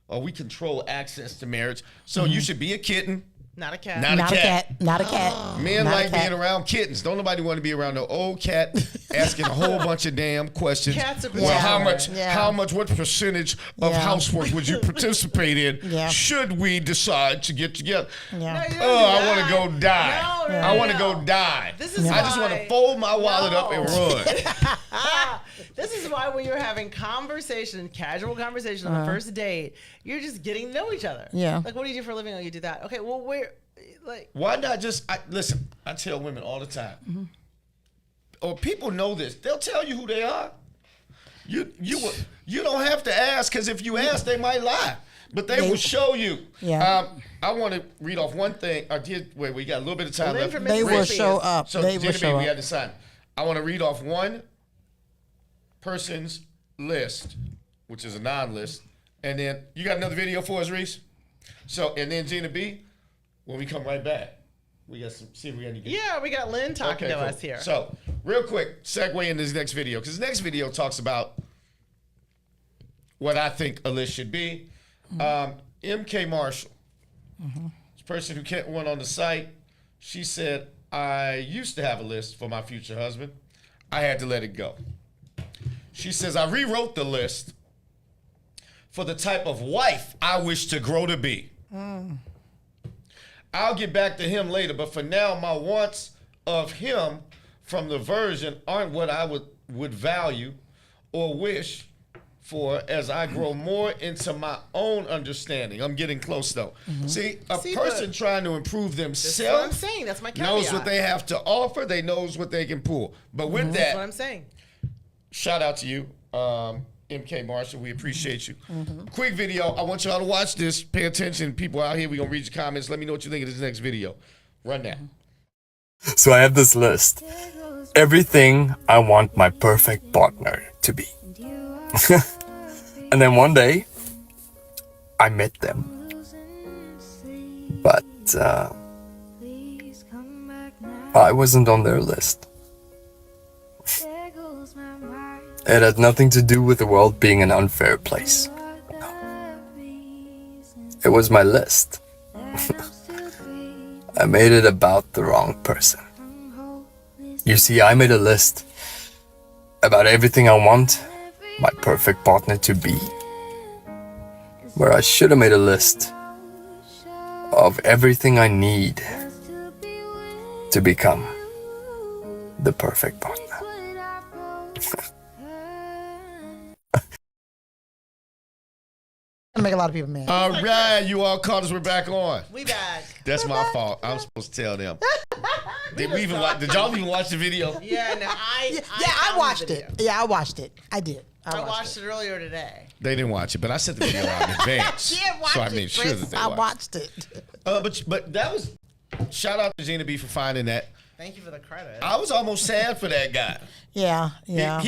or we control access to marriage. So you should be a kitten. Not a cat. Not a cat. Not a cat. Men Not a like cat. being around kittens. Don't nobody want to be around no old cat asking a whole bunch of damn questions. Cats are Well, particular. how much, what percentage of Yeah. housework would you participate in Yeah. should we decide to get together? Yeah. No, you don't Oh, do I want that. to go die. No, I want to no. go die. This is I just want why- to fold my wallet up and No. run. This is why when you're having casual conversation on the first date, you're just getting to know each other. Yeah. Like, what do you do for a living? Oh, you do that. Okay, well, like, Why not just listen? I tell women all the time, or people know this. They'll tell you who they are. You don't have to ask, because if you ask, they might lie, but they will show you. Yeah. I want to read off one thing. Wait, we got a little bit of time left. from They will Mississippi show is- up. So They will Jenna B, show we up. had to sign. I want to read off one person's list, which is a non-list, and then you got another video for us, Reese. So, and then Gina B, when we come right back, we got some. See if we got any. yeah, we got Lynn talking to cool. us here. So, real quick, segue into this next video, because this next video talks about what I think a list should be. MK Marshall, this person who went on the site, she said, I used to have a list for my future husband. I had to let it go. She says, I rewrote the list for the type of wife I wish to grow to be. I'll get back to him later, but for now, my wants of him from the version aren't what I would value or wish for as I grow more into my own understanding. I'm getting close though. See, a person trying to improve That's what I'm themselves saying. That's my caveat. knows what they have to offer. They knows what they can pull. But with That's what that, I'm saying. shout out to you, MK Marshall. We appreciate you. Quick video. I want y'all to watch this. Pay attention. People out here, we're going to read your comments. Let me know what you think of this next video. Run that. So I have this list. Everything I want my perfect partner to be. And then one day, I met them. But I wasn't on their list. It had nothing to do with the world being an unfair place. No. It was my list. I made it about the wrong person. You see, I made a list about everything I want my perfect partner to be, where I should have made a list of everything I need to become the perfect partner. Make a lot of people mad. All right, you all callers, we're back on. We back. That's my fault. I'm supposed to tell them. Did y'all even watch the video? Yeah, no, I I watched it. Yeah, I watched it. I did. I watched it earlier today. They didn't watch it, but I sent the video out in advance. So I made sure that they I watched. watched it. But that was, shout out to Gina B for finding that. Thank you for the credit. I was almost sad for that guy. Yeah. He But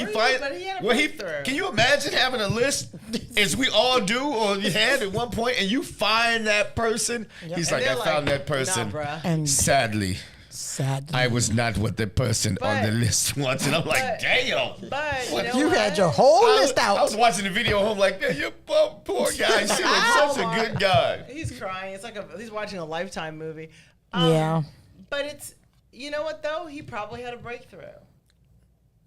he had a breakthrough. Can you imagine having a list, as we all do, or you had at one point, and you find that person? He's And like, I they're found like, that person. "Nah, bruh." And Sadly, sad. I was not what the person on the But- list wants. And I'm like, but- damn. But you, know You what? had your whole I list out. was watching the video at home like, man, you poor guy. He was such a good guy. He's crying. It's like he's watching a Lifetime movie. Yeah. But it's, you know what though? He probably had a breakthrough.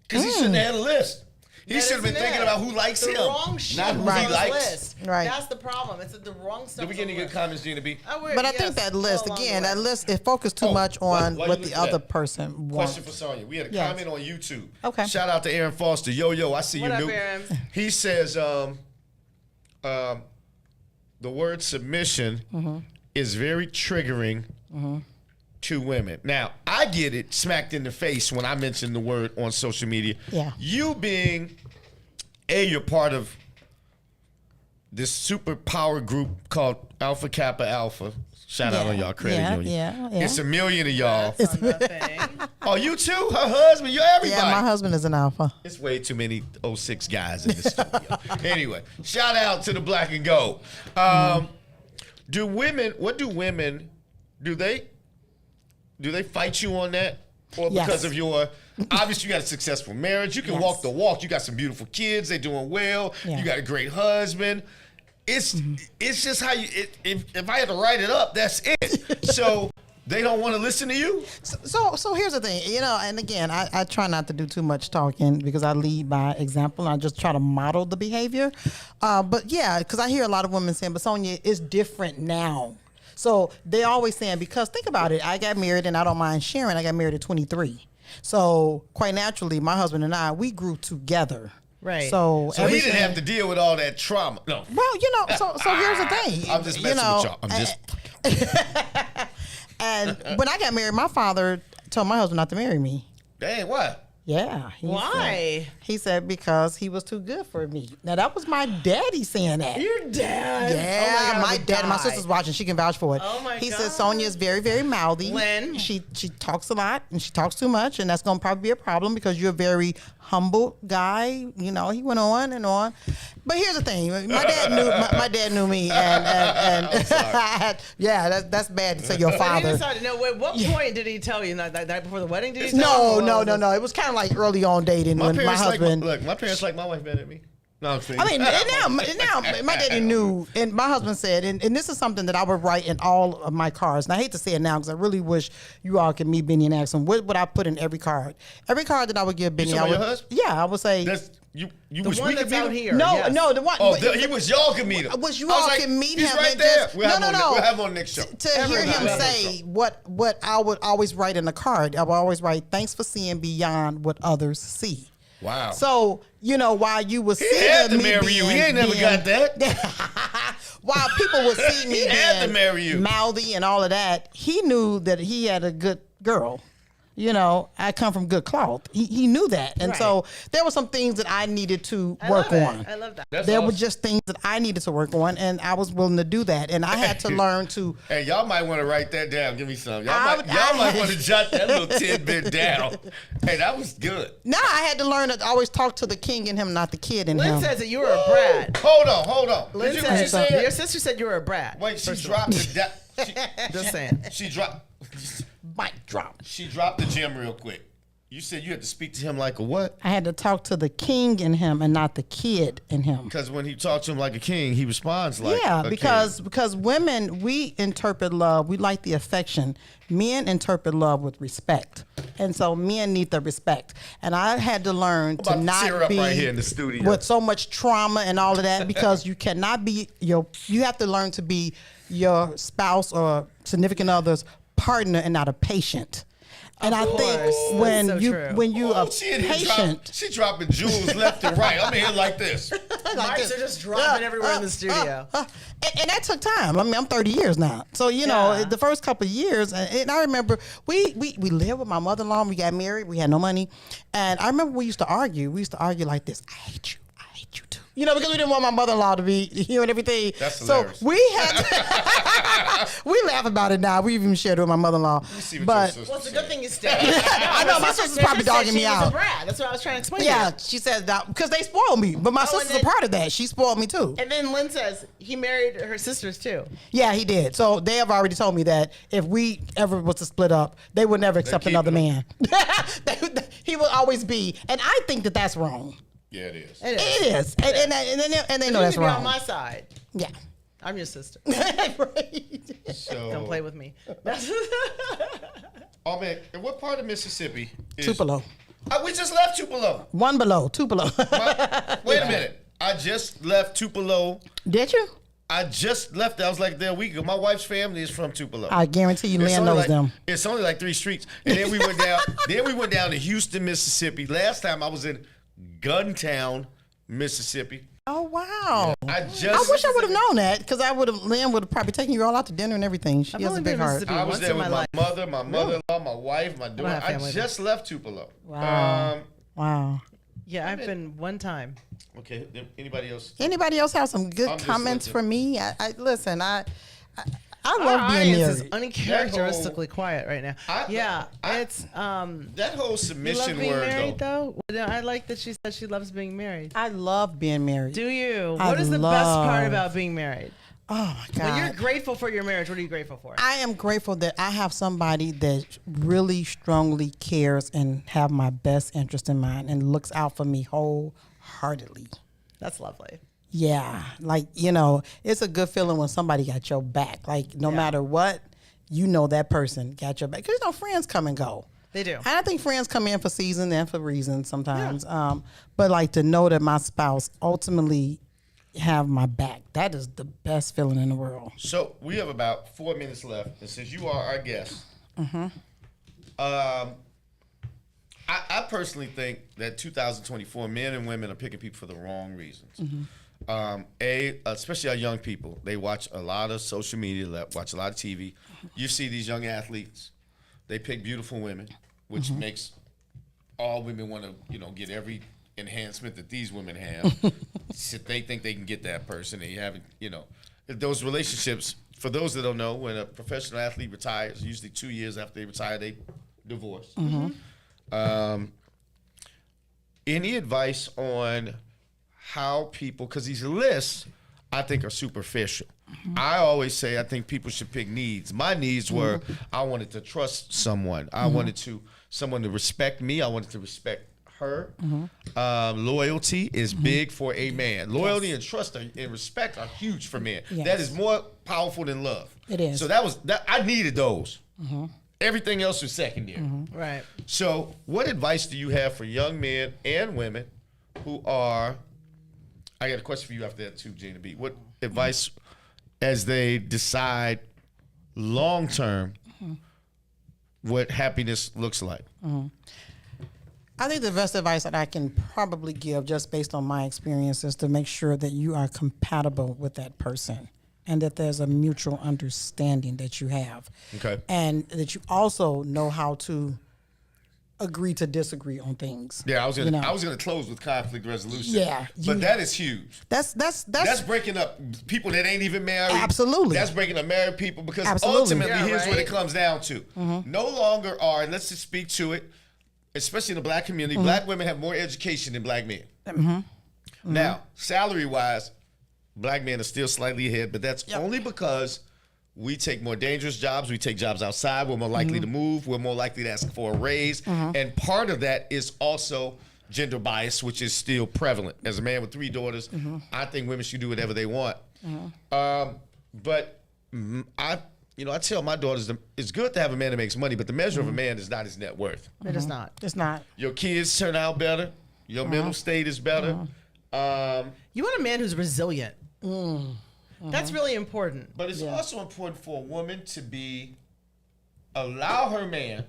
Because he shouldn't have had a list. He That should have been isn't thinking it. about who likes the him, wrong shit not who was he on likes. his list. Right. That's the problem. It's the wrong stuff. Did we get any good comments, Gina B? But I think that list, again, that list, it focused too much on while you what look the at other that, person wants. Question for Sonya. We had a Yes. comment on YouTube. Okay. Shout out to Aaron Foster. Yo, I see What you, up, Nuke. Aaron? He says the word submission is very triggering to women. Now, I get it smacked in the face when I mention the word on social media. Yeah. You being, you're part of this super power group called Alpha Kappa Alpha. Shout out on y'all, credit union. Yeah. It's a million of y'all. That's on the thing. Oh, you too? Her husband? You're everybody. Yeah, my husband is an alpha. It's way too many 06 guys in the studio. Anyway, shout out to the Black and Gold. Do they fight you on that? Or Yes. because of your, obviously you got a successful marriage. You can Yes. walk the walk. You got some beautiful kids. They're doing well. Yeah. You got a great husband. it's just how you. If I had to write it up, that's it. So they don't want to listen to you. So here's the thing, and again, I try not to do too much talking because I lead by example. And I just try to model the behavior. But yeah, because I hear a lot of women saying, "But Sonia, it's different now." So they always saying, because think about it, I got married and I don't mind sharing. I got married at 23. So quite naturally, my husband and I, we grew together. Right. So he didn't have to deal with all that trauma. No. Well, so here's the thing. I'm just messing with y'all. I'm just. And when I got married, my father told my husband not to marry me. Dang, what? Yeah. Why? He said because he was too good for me. Now, that was my daddy saying that. Your dad? Yeah, Oh my, my dad. My sister's watching. She can vouch for it. Oh, my He God. said Sonia is very, very mouthy. Lynn? She talks a lot, and she talks too much, and that's going to probably be a problem because you're a very humble guy. He went on and on. But here's the thing. My dad knew me, and yeah, that's bad to say your But he father. decided, no, at what point did he tell you? That night before the wedding? Did he No. tell you? It was kind of like early on dating My when my parents husband. my parents like my wife better than me. No, I'm saying. I mean, and now my daddy knew, and my husband said, and this is something that I would write in all of my cards. And I hate to say it now because I really wish you all could meet Benny and ask him, what would I put in every card? Every card that I would give Benny, You I talking would. about your husband? Yeah, I would say. You The wish one we could that's meet out him? here. No, yes. no, the one. Oh, he was y'all could meet him. Wish you I was all like, can meet he's him. right and there. just, We'll have him no. We'll have him on next show. To hear him Everybody. say what I would always write in the card, I would always write, "Thanks for seeing beyond what others see." Wow. So while you would He see had to me marry you. He ain't never got that. While people would see me He had to being marry you. mouthy and all of that, he knew that he had a good girl. I come from good cloth. He knew that. And so there were some things that I needed to work on. I love that. There were just things that I needed to work on, and I was willing to do that. And I had to learn to. Hey, y'all might want to write that down. Give me some. Y'all I might want to jot that little tidbit down. Hey, that was good. Now I had to learn to always talk to the king in him, not the kid in Lynn him. says that you were a brat. Hold on. Lynn Did you says say your sister said you were a brat. Wait, she dropped the. Just saying. She dropped. Mic drop. She dropped the gem real quick. You said you had to speak to him like a what? I had to talk to the king in him and not the kid in him. Because when he talks to him like a king, he responds like yeah, a because women, we interpret love, we like the affection. Men interpret love with respect. And so men need the respect. And I had to learn to not tear up be right here in the studio. with so much trauma and all of that because you cannot be you have to learn to be your spouse or significant other's partner and not a patient. And I think when so you true. when you are she in here patient, she dropping jewels left and right. I'm in here like this. Mics are just dropping everywhere in the studio. And that took time. I mean, I'm 30 years now. So, the first couple of years, and I remember we lived with my mother-in-law. We got married. We had no money. And I remember we used to argue. We used to argue like this. I hate you. I hate you too. Because we didn't want my mother-in-law to be hearing everything. That's so hilarious. we had we laugh about it now. We even shared it with my mother-in-law. But Well, it's a good thing you stayed. I know my sister's probably dogging me She was a out. brat. That's what I was trying to explain. Yeah, she said that because they spoiled me. But my sister's a part of that. She spoiled me too. And then Lynn says he married her sisters too. Yeah, he did. So they have already told me that if we ever was to split up, they would never accept keep another him. man. He will always be, and I think that that's wrong. Yeah, it is. It is, and they know You that's need to be wrong. on my side. Yeah. I'm your sister. Right. So, Don't play with me. Oh man, in what part of Mississippi is Tupelo. We just left Tupelo. One below, two below. Wait a minute. I just left Tupelo. Did you? I just left. I was like there a week ago. My wife's family is from Tupelo. I guarantee you, It's Lynn only knows like, them. It's only like 3 streets, and then we went down. Then we went down to Houston, Mississippi. Last time I was in Guntown, Mississippi. Oh wow! I wish I would have known that because Lynn would have probably taken you all out to dinner and everything. She I've has a only big been to heart. Mississippi I was once there in with my my life. mother, my mother-in-law, my wife, my daughter. have I family just left Tupelo. Wow. Wow. Yeah, I've been one time. Okay. Anybody else? Anybody else have some good I'm just comments looking. for me? I listen. I Our love being audience is married. uncharacteristically quiet right now. It's That whole you love submission being word married though. though. I like that she said she loves being married. I love being married. Do you? I What is the best part love- about being married? Oh my God. When you're grateful for your marriage, what are you grateful for? I am grateful that I have somebody that really strongly cares and have my best interest in mind and looks out for me wholeheartedly. That's lovely. Yeah, like, it's a good feeling when somebody got your back. Like, no matter what, that person got your back. Because, friends come and go. They do. And I think friends come in for seasons and for reasons sometimes. Yeah. But, like, to know that my spouse ultimately have my back, that is the best feeling in the world. So, we have about 4 minutes left. And since you are our guest, I personally think that 2024, men and women are picking people for the wrong reasons. Especially our young people, they watch a lot of social media, watch a lot of TV. You see these young athletes, they pick beautiful women, which makes all women want to, get every enhancement that these women have. They think they can get that person. They haven't, those relationships. For those that don't know, when a professional athlete retires, usually 2 years after they retire, they divorce. Any advice on how people, because these lists, I think, are superficial. I always say I think people should pick needs. My needs were I wanted to trust someone. I wanted someone to respect me. I wanted to respect her. Loyalty is big for a man. Loyalty and trust and respect are huge for men. Yes. That is more powerful than love. It is. So I needed those. Everything else was secondary. Right. So what advice do you have for young men and women who are, I got a question for you after that too, Gina B. What advice as they decide long-term what happiness looks like? I think the best advice that I can probably give, just based on my experience, is to make sure that you are compatible with that person and that there's a mutual understanding that you have. Okay. And that you also know how to agree to disagree on things. Yeah, I was gonna close with conflict resolution. Yeah, but that is huge. That's breaking up people that ain't even married. Absolutely. That's breaking up married people because Absolutely. ultimately here's what it comes down to. No longer are, and let's just speak to it, especially in the black community, black women have more education than black men. Now, salary-wise, black men are still slightly ahead, but that's only because we take more dangerous jobs. We take jobs outside. We're more likely to move. We're more likely to ask for a raise. And part of that is also gender bias, which is still prevalent. As a man with 3 daughters, I think women should do whatever they want. But I tell my daughters, it's good to have a man that makes money, but the measure of a man is not his net worth. It is not. It's not. Your kids turn out better. Your mental state is better. You want a man who's resilient. That's really important. But it's also important for a woman to allow her man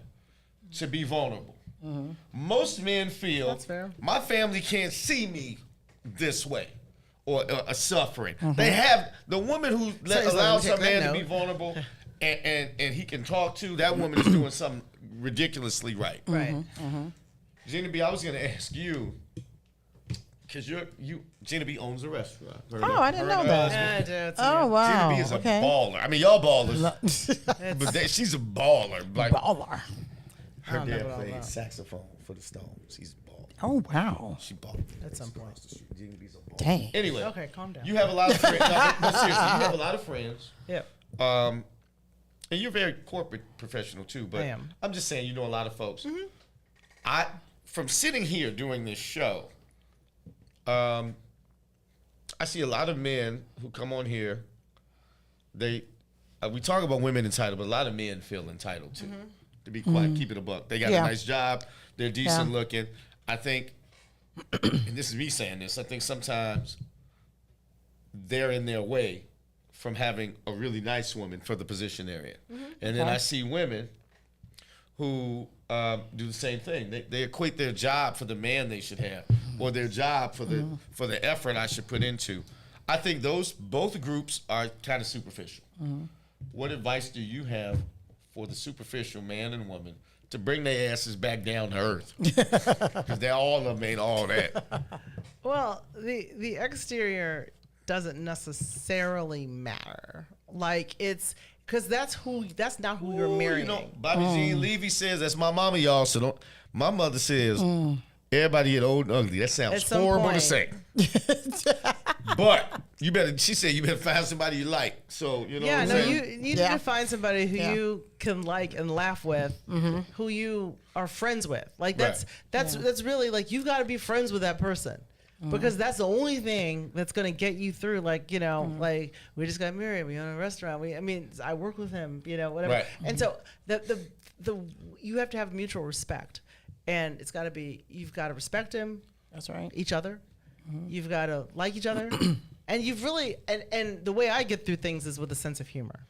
to be vulnerable. Most men feel, that's fair, my family can't see me this way or suffering. They have the woman who allows her man to be vulnerable and he can talk to, that woman is doing something ridiculously right. Right. Gina B, I was going to ask you, because Gina B owns a restaurant. I didn't know that. Yeah, Oh, wow. Gina B is a baller. I mean, y'all ballers. But she's a baller. Like, Baller. her dad played saxophone for the Stones. He's a baller. Oh, wow. She balled at some point. Gina B's a baller. Dang. Anyway. Okay, calm down. You have a lot of friends. No, seriously, you have a lot of friends. Yep. And you're very corporate professional too. But I am. I'm just saying, you know a lot of folks. From sitting here doing this show, I see a lot of men who come on here. We talk about women entitled, but a lot of men feel entitled too. To be quiet, keep it a buck. They got a nice job. They're decent looking. I think, and this is me saying this, I think sometimes they're in their way from having a really nice woman for the position they're in. And then I see women who do the same thing. They equate their job for the man they should have, or their job for the effort I should put into. I think both groups are kind of superficial. What advice do you have for the superficial man and woman to bring their asses back down to earth? Because they're all of them ain't all that. Well, the exterior doesn't necessarily matter. Like, it's because that's not who you're marrying. Bobby Jean Levy says that's my mama, y'all. So don't. My mother says everybody get old and ugly. That sounds horrible to say. But she said you better find somebody you like. So you know. Yeah, what I'm no, saying? you need to find somebody who you can like and laugh with, who you are friends with. Like that's really like, you've got to be friends with that person. Because that's the only thing that's going to get you through. Like, like we just got married. We own a restaurant. I work with him, whatever. Right. And so you have to have mutual respect, and it's got to be, you've got to respect him. That's right. Each other. You've got to like each other. And you've really, and the way I get through things is with a sense of humor.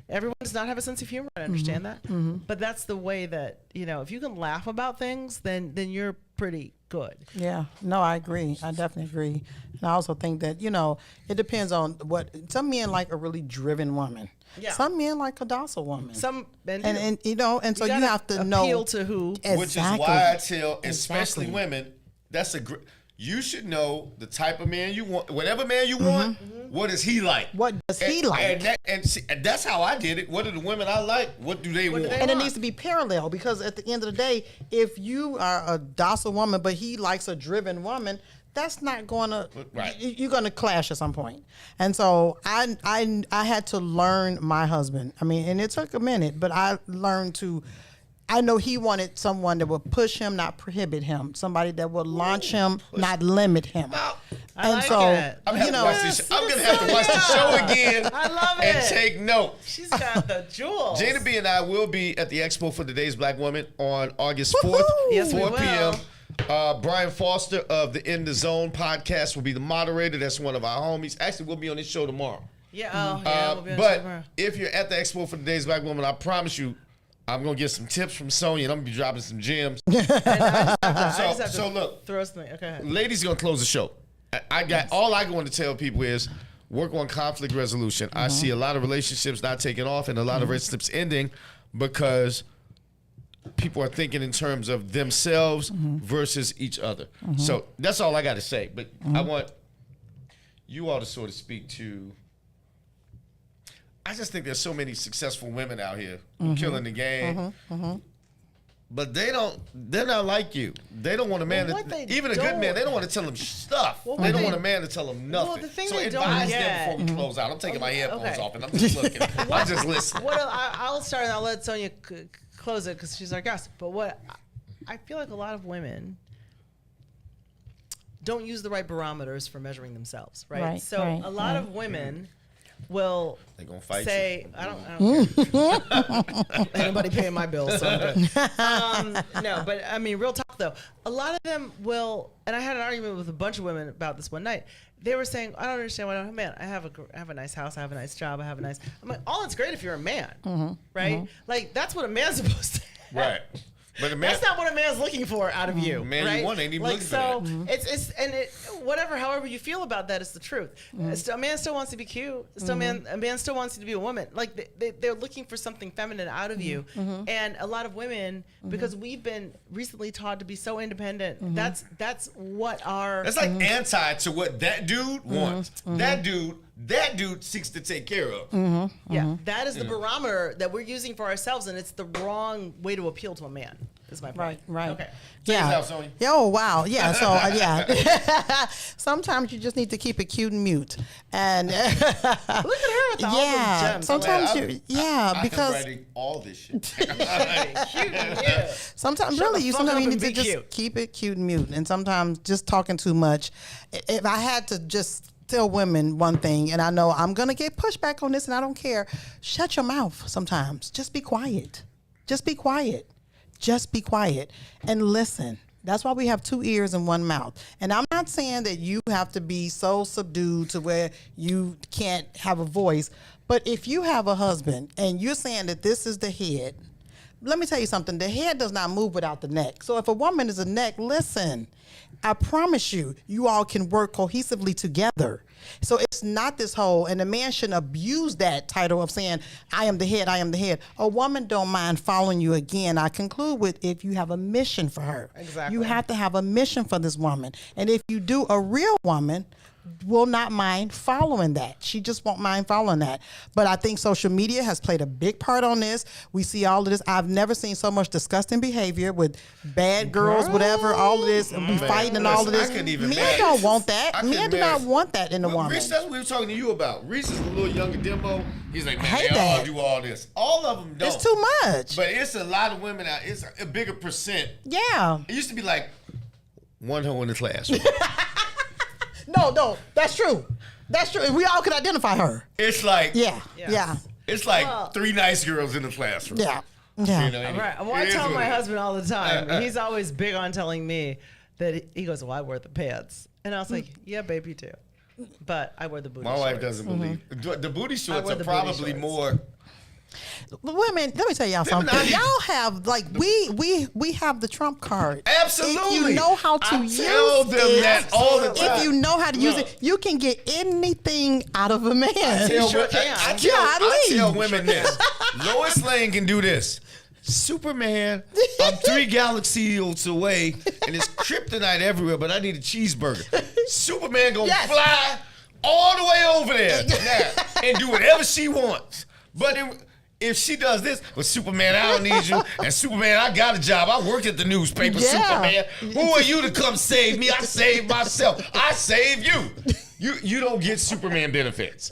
Everyone does not have a sense of humor. I understand that. But that's the way that, if you can laugh about things, then you're pretty good. Yeah. No, I agree. I definitely agree. And I also think that, it depends on what, some men like a really driven woman. Yeah. Some men like a docile woman. Some men do. And so you have to know. Appeal to who. Exactly. Which is why I tell, especially women, you should know the type of man you want. Whatever man you want, what is he like? What does he like? And that's how I did it. What are the women I like? What do they want? And it needs to be parallel, because at the end of the day, if you are a docile woman, but he likes a driven woman, that's not going to, you're going to clash at some point. And so I had to learn my husband. And it took a minute, but I learned to, I know he wanted someone that would push him, not prohibit him. Somebody that would launch him, not limit him. I'm going to have to watch the show again. I love and take note. She's got the jewels. Gina B and I will be at the Expo for Today's Black Woman on August 4th, yes, 4 p.m. Brian Foster of the In the Zone podcast will be the moderator. That's one of our homies. Actually, we'll be on this show tomorrow. Yeah, we'll be on but tomorrow. If you're at the Expo for Today's Black Woman, I promise you, I'm going to get some tips from Sonya, and I'm going to be dropping some gems. So look. Throw something. Okay. Ladies going to close the show. All I want to tell people is work on conflict resolution. I see a lot of relationships not taking off and a lot of relationships ending because people are thinking in terms of themselves versus each other. So that's all I got to say. But I want you all to sort of speak to, I just think there's so many successful women out here killing the game. But they're not like you. They don't want a man even a good man, they don't want to tell them stuff. They don't want a man to tell them nothing. Well, the thing so they advise don't them before we close out. I'm taking my headphones off and I'm just looking. I'm just listening. I'll start and I'll let Sonya close it because she's our guest. But what I feel like a lot of women don't use the right barometers for measuring themselves, right? A lot of women will say, I don't care. Ain't nobody paying my bills, so I'm good. No, but real talk though. A lot of them will, and I had an argument with a bunch of women about this one night. They were saying, I don't understand why I don't have a man. I have a nice house, I have a nice job, I'm like, all it's great if you're a man, right? Like, that's what a man's supposed to have. Right. But that's not what a man's looking for out of you. Man, right? you want ain't even looking for that. However you feel about that is the truth. A man still wants to be cute. A man still wants to be a woman. Like they're looking for something feminine out of you. And a lot of women, because we've been recently taught to be so independent, that's what our that's like anti to what that dude wants. That dude seeks to take care of. Yeah, that is the barometer that we're using for ourselves, and it's the wrong way to appeal to a man. Is my point. Right. Okay. Yeah. Oh, wow. Yeah. So, yeah. Sometimes you just need to keep it cute and mute. And look at her with all those gems. Sometimes because I'm writing all this shit. Cute and mute. Sometimes you need to just keep it cute and mute. And sometimes just talking too much. If I had to just tell women one thing, and I know I'm going to get pushback on this, and I don't care. Shut your mouth sometimes. Just be quiet. Just be quiet. Just be quiet and listen. That's why we have 2 ears and 1 mouth. And I'm not saying that you have to be so subdued to where you can't have a voice. But if you have a husband and you're saying that this is the head, let me tell you something. The head does not move without the neck. So if a woman is a neck, listen. I promise you all can work cohesively together. So it's not this whole, and a man shouldn't abuse that title of saying, I am the head, I am the head. A woman don't mind following you again. I conclude with, if you have a mission for her. Exactly. You have to have a mission for this woman. And if you do, a real woman will not mind following that. She just won't mind following that. But I think social media has played a big part on this. We see all of this. I've never seen so much disgusting behavior with bad girls, whatever, all of this, and we fighting and all of this. Men don't want that. Men do not want that in a woman. Reese, that's what we were talking to you about. Reese is a little younger demo. He's like, man, they all do all this. All of them don't. It's too much. But it's a lot of women out. It's a bigger percent. Yeah. It used to be like one hoe in the classroom. No, that's true. That's true. We all can identify her. It's like Yeah. It's like 3 nice girls in the classroom. Yeah. You know, Right. Well, I tell my husband all the time. He's always big on telling me that he goes, "Well, I wear the pants," and I was like, "Yeah, baby, too." But I wear the booty. My shorts. wife doesn't believe the booty shorts wear are the booty probably shorts. more. Women, let me tell y'all something. Y'all have like we have the Trump card. Absolutely. If you know how to use tell them it, that all the time. If you know how to use it, you can get anything out of a man. I tell women this. Lois Lane can do this. Superman, I'm 3 galaxies away, and it's kryptonite everywhere, but I need a cheeseburger. Superman gonna fly all the way over there now and do whatever she wants. But if she does this, well, Superman, I don't need you. And Superman, I got a job. I worked at the newspaper. Superman, who are you to come save me? I saved myself. I saved you. You don't get Superman benefits.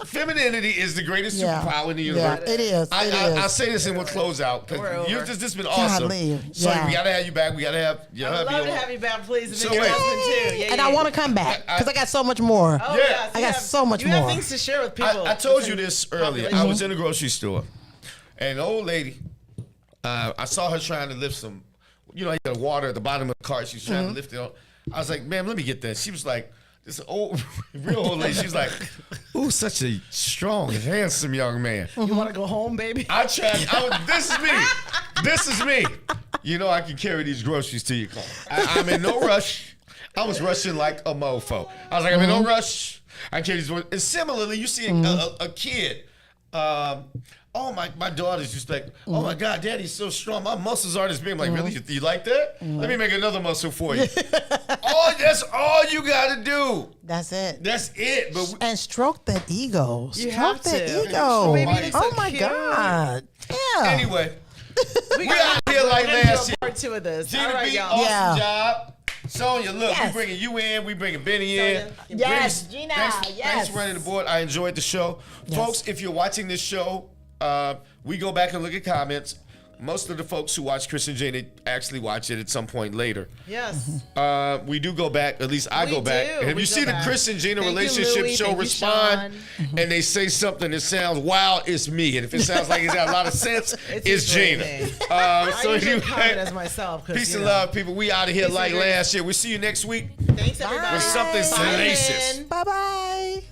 Femininity is the greatest superpower in the universe. Yeah, it is. I'll say this and we'll close out. Because this has been awesome. So we got to have you back. We got to have your I'd hubby love to on. have you back, please. So And your wait. husband, too. Yeah, And I want to come back because I got so much more. Oh, Yeah. yes, I you got have- so much you have more. things to share with people. I told you this earlier. I population. was in a grocery store, and an old lady, I saw her trying to lift some, you know, you got water at the bottom of the cart. She's trying to lift it up. I was like, ma'am, let me get that. She was like, this old, real old lady. She's like, ooh, such a strong, handsome young man. You want to go home, baby? I tried. This is me. This is me. You know, I can carry these groceries to your car. I'm in no rush. I was rushing like a mofo. I was like, I'm in no rush. I carry these. And similarly, you see a kid. My daughter's just like, oh my God, Daddy's so strong. My muscles aren't as big. I'm like, really? You like that? Let me make another muscle for you. That's all you gotta do. That's it. That's it. But And stroke that ego. You Stroke have that to. ego. Baby, it's Oh so my cute. God. Yeah. anyway, we gotta- out here like we're gonna do last a year. part 2 of this. Gina All right, B, y'all. awesome Yeah. job. Sonya, look, Yes. we bringing you in. We bringing Benny in. Yes, Brittany, Gina, Thanks yes. for running the board. I enjoyed the show. Folks, if you're watching this show, we go back and look at comments. Most of the folks who watch Chris and Jane actually watch it at some point later. Yes. We do go back, at least I We go back. do. And if We you go see the back. Chris and Gina Thank you, relationship Louie. show Thank you, respond Sean. and they say something that sounds, wow, it's me. And if it sounds like it's got a lot of sense, it's usually Gina. me. So I usually comment anyway, as myself. 'cause, peace you and know. love, people. We out of here Peace like and grace. last year. We'll see you next week Thanks, everybody. with something Bye, salacious. Lynn. Bye-bye.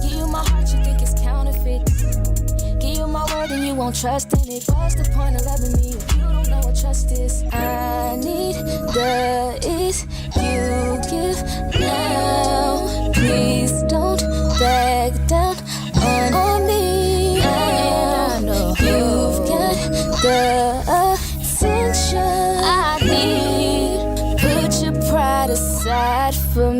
Give you my heart, you think it's counterfeit. Give you my word and you won't trust in it. What's the point of loving me if you don't know what trust is? I need the is you give now. Please don't back down on me. I know you've got the attention I need. Put your pride aside for me.